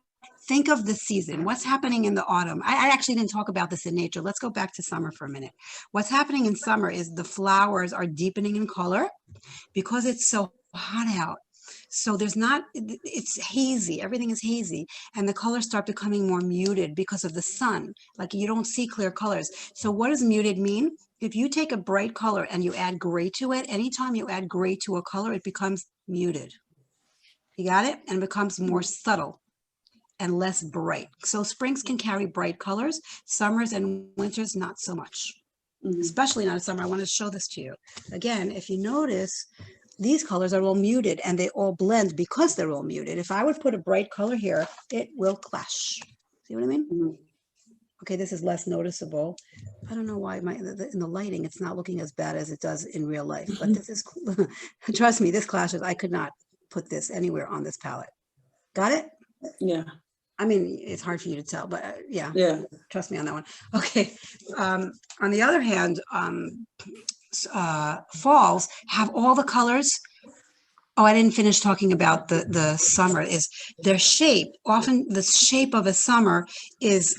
Think of the season. What's happening in the autumn? I actually didn't talk about this in nature. Let's go back to summer for a minute. What's happening in summer is the flowers are deepening in color because it's so hot out. So it's hazy. Everything is hazy. And the colors start becoming more muted because of the sun. Like you don't see clear colors. So what does muted mean? If you take a bright color and you add gray to it, anytime you add gray to a color, it becomes muted. You got it? And it becomes more subtle and less bright. So springs can carry bright colors, summers and winters, not so much, especially not in summer. I want to show this to you. Again, if you notice, these colors are all muted and they all blend because they're all muted. If I would put a bright color here, it will clash. See what I mean? Okay, this is less noticeable. I don't know why in the lighting, it's not looking as bad as it does in real life, but this is, trust me, this clashes. I could not put this anywhere on this palette. Got it? Yeah. I mean, it's hard for you to tell, but yeah, trust me on that one. Okay. On the other hand, falls have all the colors. Oh, I didn't finish talking about the summer. Is their shape. Often the shape of a summer is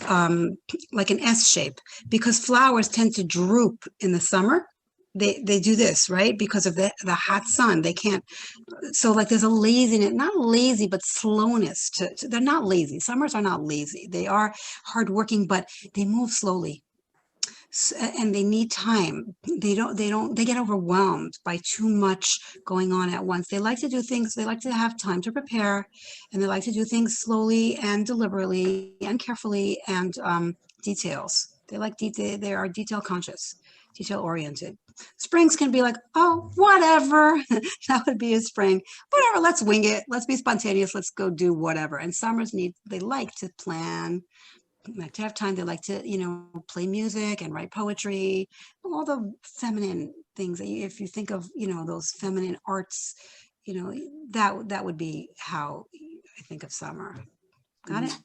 like an S shape because flowers tend to droop in the summer. They do this, right? Because of the hot sun. They can't. So like there's a laziness, not lazy, but slowness they're not lazy. Summers are not lazy. They are hardworking, but they move slowly. And they need time. They get overwhelmed by too much going on at once. They like to do things, they like to have time to prepare, and they like to do things slowly and deliberately and carefully and details. They are detail conscious, detail oriented. Springs can be like, oh, whatever. That would be a spring. Whatever, let's wing it. Let's be spontaneous. Let's go do whatever. And summers they like to plan. Like to have time. They like to, play music and write poetry, all the feminine things that if you think of, those feminine arts, that would be how I think of summer. Got it?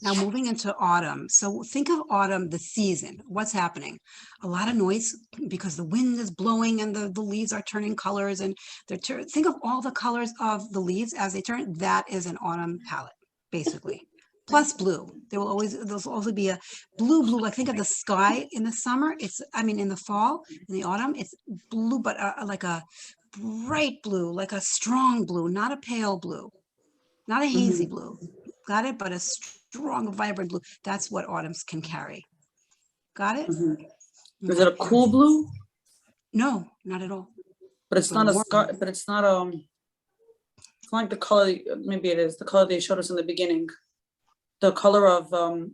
Now moving into autumn. So think of autumn, the season. What's happening? A lot of noise because the wind is blowing and the leaves are turning colors and think of all the colors of the leaves as they turn. That is an autumn palette, basically. Plus blue. There'll also be a blue, like think of the sky in the summer. In the fall, in the autumn, it's blue, but like a bright blue, like a strong blue, not a pale blue, not a hazy blue. Got it? But a strong, vibrant blue. That's what autumns can carry. Got it? Is it a cool blue? No, not at all. But it's not it's not it's like the color, maybe it is the color they showed us in the beginning. The color of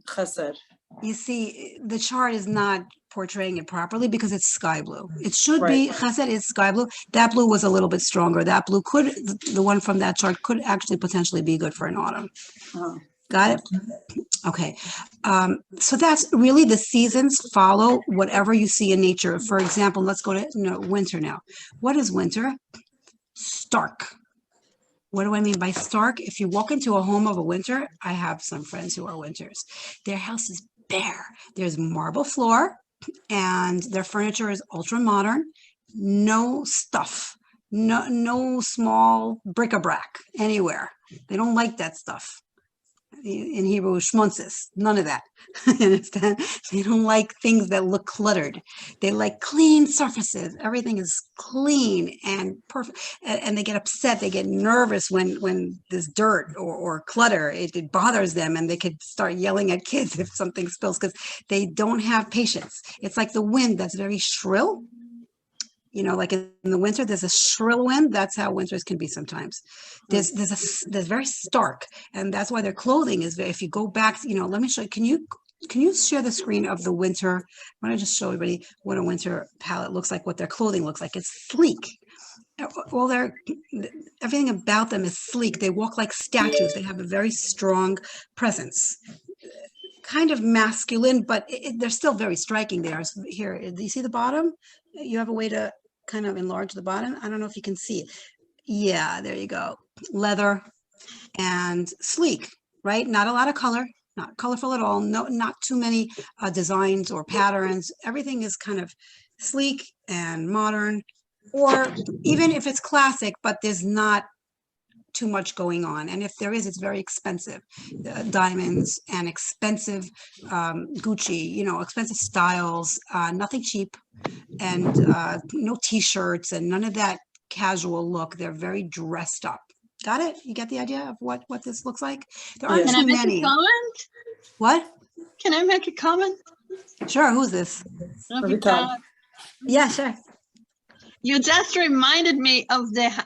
chesed. You see, the chart is not portraying it properly because it's sky blue. It should be, chesed is sky blue. That blue was a little bit stronger. That blue could, the one from that chart could actually potentially be good for an autumn. Got it? Okay. So that's really the seasons follow whatever you see in nature. For example, let's go to winter now. What is winter? Stark. What do I mean by stark? If you walk into a home of a winter, I have some friends who are winters. Their house is bare. There's marble floor and their furniture is ultra modern. No stuff. No small bric-a-brac anywhere. They don't like that stuff. In Hebrew, schmunzes, none of that. You understand? They don't like things that look cluttered. They like clean surfaces. Everything is clean and perfect. And they get upset. They get nervous when there's dirt or clutter. It bothers them, and they could start yelling at kids if something spills because they don't have patience. It's like the wind that's very shrill. You know, like in the winter, there's a shrill wind. That's how winters can be sometimes. There's very stark, and that's why their clothing is very, if you go back, you know, let me show you. Can you share the screen of the winter? I want to just show everybody what a winter palette looks like, what their clothing looks like. It's sleek. Everything about them is sleek. They walk like statues. They have a very strong presence. Kind of masculine, but they're still very striking there. Here, do you see the bottom? You have a way to kind of enlarge the bottom. I don't know if you can see it. Yeah, there you go. Leather and sleek, right? Not a lot of color, not colorful at all. No, not too many designs or patterns. Everything is kind of sleek and modern, or even if it's classic, but there's not too much going on. And if there is, it's very expensive. Diamonds and expensive Gucci, you know, expensive styles, nothing cheap, and no t-shirts and none of that casual look. They're very dressed up. Got it? You get the idea of what this looks like? There aren't Can too I make many. a comment? What? Can I make a comment? Sure. Who's this? Yeah, sure. You just reminded me of the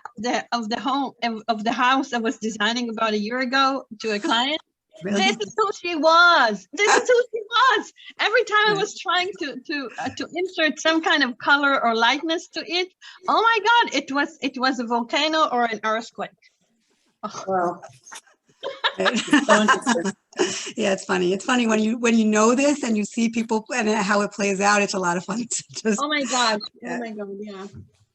home of the house I was designing about a year ago to a client. Really? This is who she was. This is who she was. Every time I was trying to insert some kind of color or lightness to it, oh my God, it was a volcano or an earthquake. Oh. Wow. Yeah, it's funny. It's funny when you know this and you see people and how it plays out. It's a lot of fun. Oh my gosh. Yeah. Oh my God. Yeah.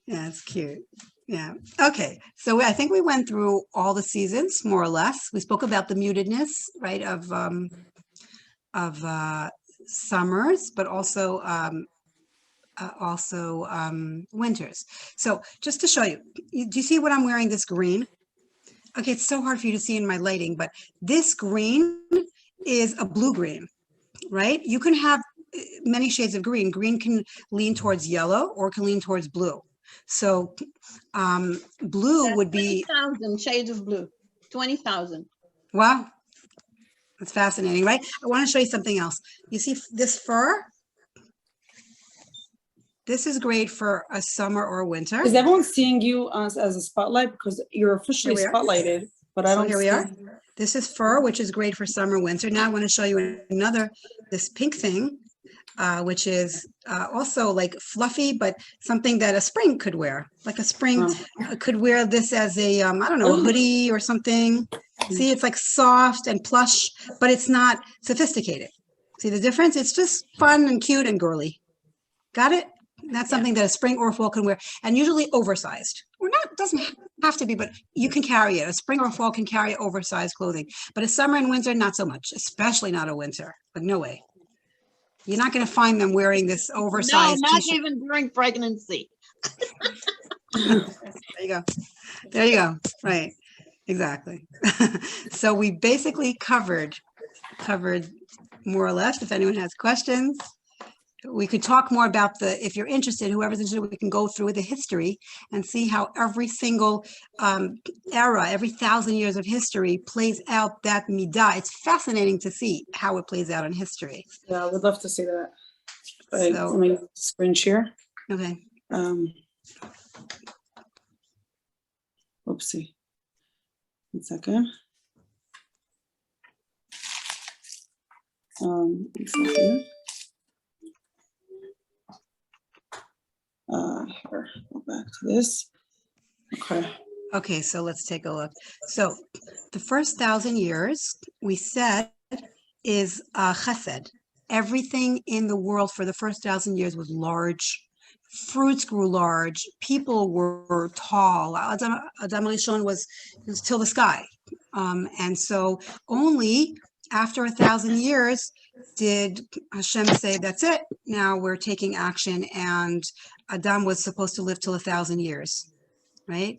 Yeah, it's cute. Yeah. Okay. So I think we went through all the seasons more or less. We spoke about the mutedness, right, of summers, but also winters. So just to show you, do you see what I'm wearing? This green. Okay, it's so hard for you to see in my lighting, but this green is a blue green, right? You can have many shades of green. Green can lean towards yellow or can lean towards blue. So blue would be 20,000 shades of blue. 20,000. Wow, that's fascinating, right? I want to show you something else. You see this fur? This is great for a summer or winter. Is everyone seeing you as a spotlight? Because you're officially spotlighted, but I don't here we are. This is fur, which is great for summer, winter. Now I want to show you this pink thing, which is also like fluffy, but something that a spring could wear. Like a spring could wear this as a, I don't know, a hoodie or something. See, it's like soft and plush, but it's not sophisticated. See the difference? It's just fun and cute and girly. Got it? That's something that a spring or fall can wear, and usually oversized. Or not, doesn't have to be, but you can carry it. A spring or fall can carry oversized clothing, but a summer and winter, not so much, especially not a winter. Like, no way. You're not going to find them wearing this oversized No, not t-shirt. even during pregnancy. There you go. There you go. Right. Exactly. So we basically covered more or less. If anyone has questions, we could talk more about if you're interested, whoever's interested, we can go through the history and see how every single era, every 1,000 years of history plays out that midah. It's fascinating to see how it plays out in history. Yeah, I would love to see that. Right, So, let me screen share. Okay. Oopsie. 1 second. 1 second. Here, go back to this. Okay. Okay, so let's take a look. So the first 1,000 years, we said, is chesed. Everything in the world for the first 1,000 years was large. Fruits grew large. People were tall. Adam Rishon was till the sky. And so only after 1,000 years did Hashem say, that's it. Now we're taking action. And Adam was supposed to live till 1,000 years, right?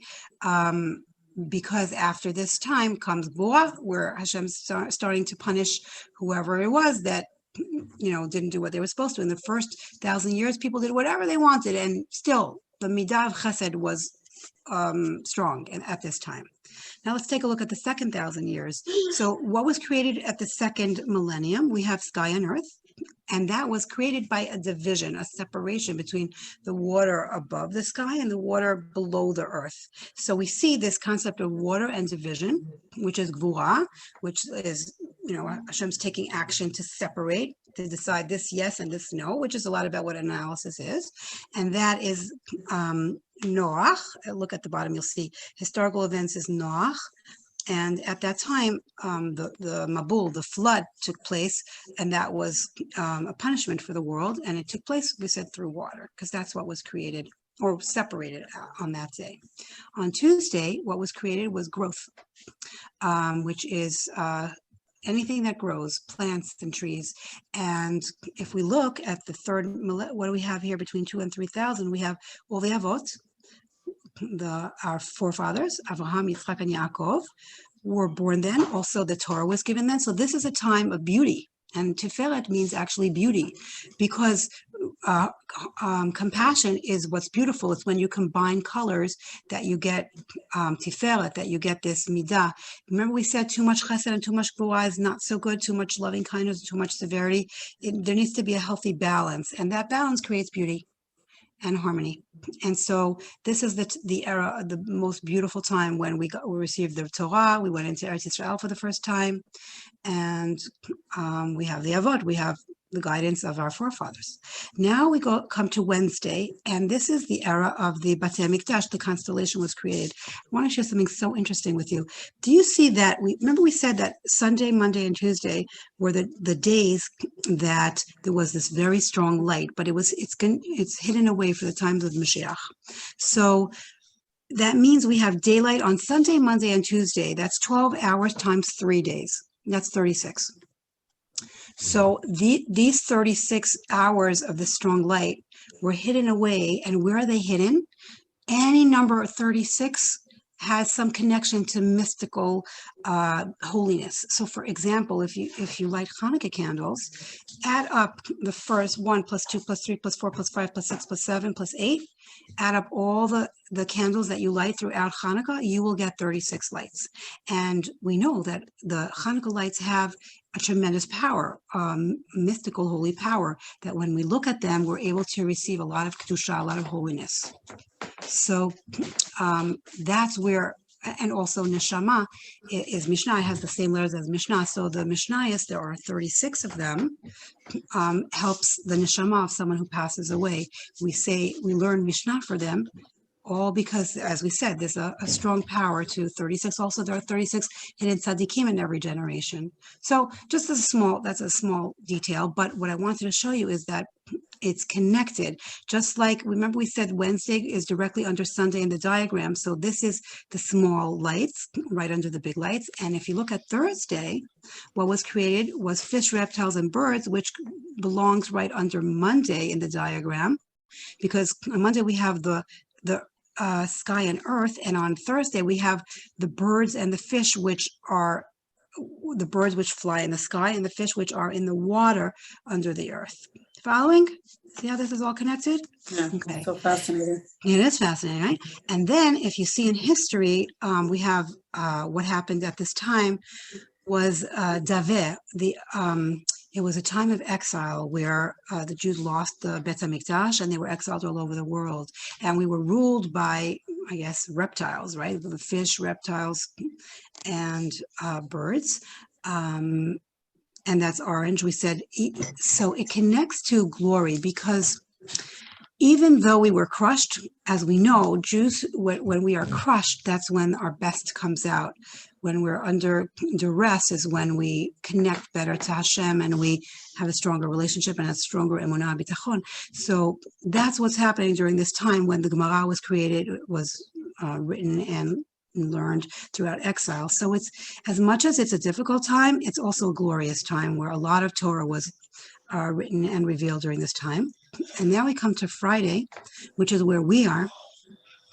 Because after this time comes Boah, where Hashem's starting to punish whoever it was that, didn't do what they were supposed to. In the first 1,000 years, people did whatever they wanted, and still the midah of chesed was strong at this time. Now let's take a look at the second 1,000 years. So what was created at the second millennium? We have sky and earth. And that was created by a division, a separation between the water above the sky and the water below the earth. So we see this concept of water and division, which is gvura, which is, Hashem's taking action to separate, to decide this yes and this no, which is a lot about what analysis is. And that is Noach. Look at the bottom, you'll see historical events is Noach. And at that time, the Mabul, the flood, took place, and that was a punishment for the world. And it took place, we said, through water, because that's what was created or separated on that day. On Tuesday, what was created was growth, which is anything that grows, plants and trees. And if we look at the third, what do we have here between 2,000 and 3,000? We have all the Avot. Our forefathers, Avraham, Yitzchak, and Yaakov, were born then. Also, the Torah was given then. So this is a time of beauty. And Tiferet means actually beauty, because compassion is what's beautiful. It's when you combine colors that you get Tiferet, that you get this midah. Remember we said too much chesed and too much gvura is not so good, too much loving kindness, too much severity. There needs to be a healthy balance, and that balance creates beauty and harmony. And so this is the era, the most beautiful time when we received the Torah. We went into Eretz Yisrael for the first time, and we have the Avot, we have the guidance of our forefathers. Now we come to Wednesday, and this is the era of the Batei Mikdash. The constellation was created. I want to share something so interesting with you. Do you see that? Remember we said that Sunday, Monday, and Tuesday were the days that there was this very strong light, but it's hidden away for the times of Mashiach. So that means we have daylight on Sunday, Monday, and Tuesday. That's 12 hours times 3 days. That's 36. So these 36 hours of the strong light were hidden away. And where are they hidden? Any number of 36 has some connection to mystical holiness. So for example, if you light Hanukkah candles, add up the first 1 plus 2 plus 3 plus 4 plus 5 plus 6 plus 7 plus 8, add up all the candles that you light throughout Hanukkah, you will get 36 lights. And we know that the Hanukkah lights have a tremendous power, mystical holy power, that when we look at them, we're able to receive a lot of kedusha, a lot of holiness. So that's where, and also neshama is Mishnah, it has the same letters as Mishnah. So the Mishnayos, there are 36 of them, helps the neshama of someone who passes away. We learn Mishnah for them, all because, as we said, there's a strong power to 36. Also, there are 36 hidden tzaddikim in every generation. So just that's a small detail. But what I wanted to show you is that it's connected. Just like, remember we said Wednesday is directly under Sunday in the diagram. So this is the small lights right under the big lights. And if you look at Thursday, what was created was fish, reptiles, and birds, which belongs right under Monday in the diagram. Because on Monday we have the sky and earth, and on Thursday we have the birds and the fish, which are the birds which fly in the sky and the fish which are in the water under the earth. Following? See how this is all connected? Yeah, okay. So fascinating. It is fascinating, right? And then if you see in history, we have what happened at this time was Daveh, it was a time of exile where the Jews lost the Bet HaMikdash and they were exiled all over the world. And we were ruled by, I guess, reptiles, right? The fish, reptiles, and birds. And that's orange. We said, so it connects to glory because even though we were crushed, as we know, Jews, when we are crushed, that's when our best comes out. When we're under duress is when we connect better to Hashem and we have a stronger relationship and a stronger emunah bitachon. So that's what's happening during this time when the Gemara was created, was written and learned throughout exile. So it's, as much as it's a difficult time, it's also a glorious time where a lot of Torah was written and revealed during this time. And now we come to Friday, which is where we are.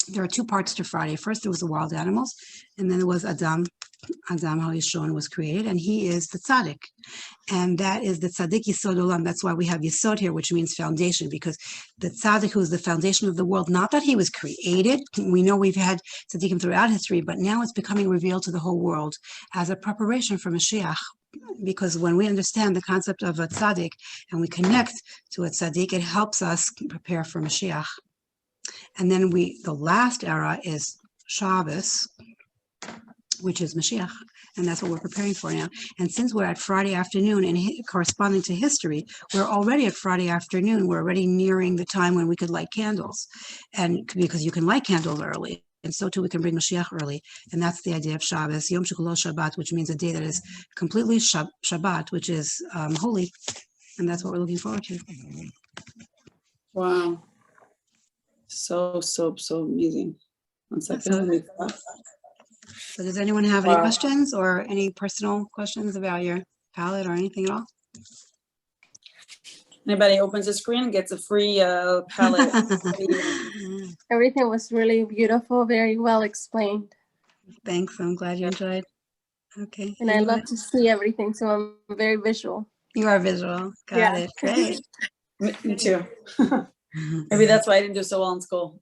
There are two parts to Friday. First, there was the wild animals, and then there was Adam HaRishon was created, and he is the tzaddik. And that is the tzaddik Yisod Olam. That's why we have Yisod here, which means foundation, because the tzaddik who is the foundation of the world, not that he was created. We know we've had tzaddikim throughout history, but now it's becoming revealed to the whole world as a preparation for Mashiach. Because when we understand the concept of a tzaddik and we connect to a tzaddik, it helps us prepare for Mashiach. And then the last era is Shabbos, which is Mashiach, and that's what we're preparing for now. And since we're at Friday afternoon and corresponding to history, we're already at Friday afternoon. We're already nearing the time when we could light candles, and because you can light candles early. And so too, we can bring Mashiach early. And that's the idea of Shabbos, Yom Shekulo Shabbat, which means a day that is completely Shabbat, which is holy. And that's what we're looking forward to. Wow. So amazing. 1 second. So does anyone have any questions or any personal questions about your palette or anything at all? Anybody opens the screen and gets a free palette. Everything was really beautiful, very well explained. Thanks. I'm glad you enjoyed. Okay. And I love to see everything, so I'm very visual. You are visual. Got it. Great. Me too. Maybe that's why I didn't do so well in school.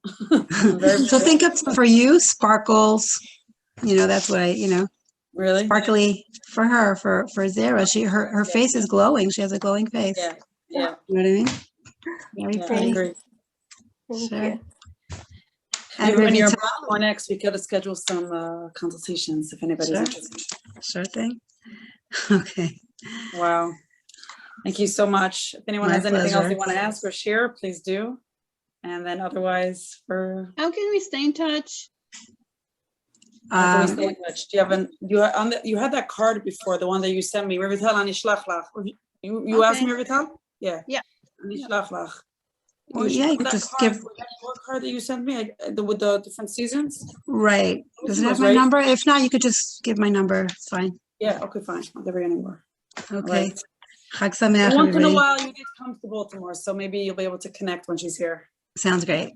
So think of, for you, sparkles. That's what really sparkly for her, for Zara. Her face is glowing. She has a glowing face. Yeah. You know what I mean? Very pretty. I agree. Sure. And when you're on next, we could schedule some consultations if anybody's interested. Sure thing. Okay. Wow. Thank you so much. If anyone has anything else they want to ask or share, please do. And then otherwise, how can we stay in touch? How can we stay in touch? Do you had that card before, the one that you sent me. Revital ani shlach lach. You asked me, Revital? Yeah. Yeah. Ani shlach lach. Well, yeah, you could just give your card that you sent me with the different seasons. Right. Does it have my number? If not, you could just give my number. It's fine. Yeah. Okay. Fine. I'll give you anymore. Okay. Right. Chag Sameach, once in a while, you get come to Baltimore, so maybe you'll be able to connect when she's here. Sounds great.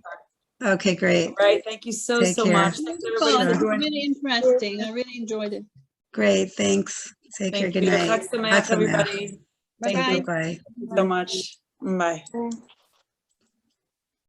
Okay, great. All right. Thank you so much. Thanks everybody for joining. Really interesting. I really enjoyed it. Great. Thanks. Take care. Good night. Chag Sameach, everybody. Bye. Thank you. Bye. So much. Bye.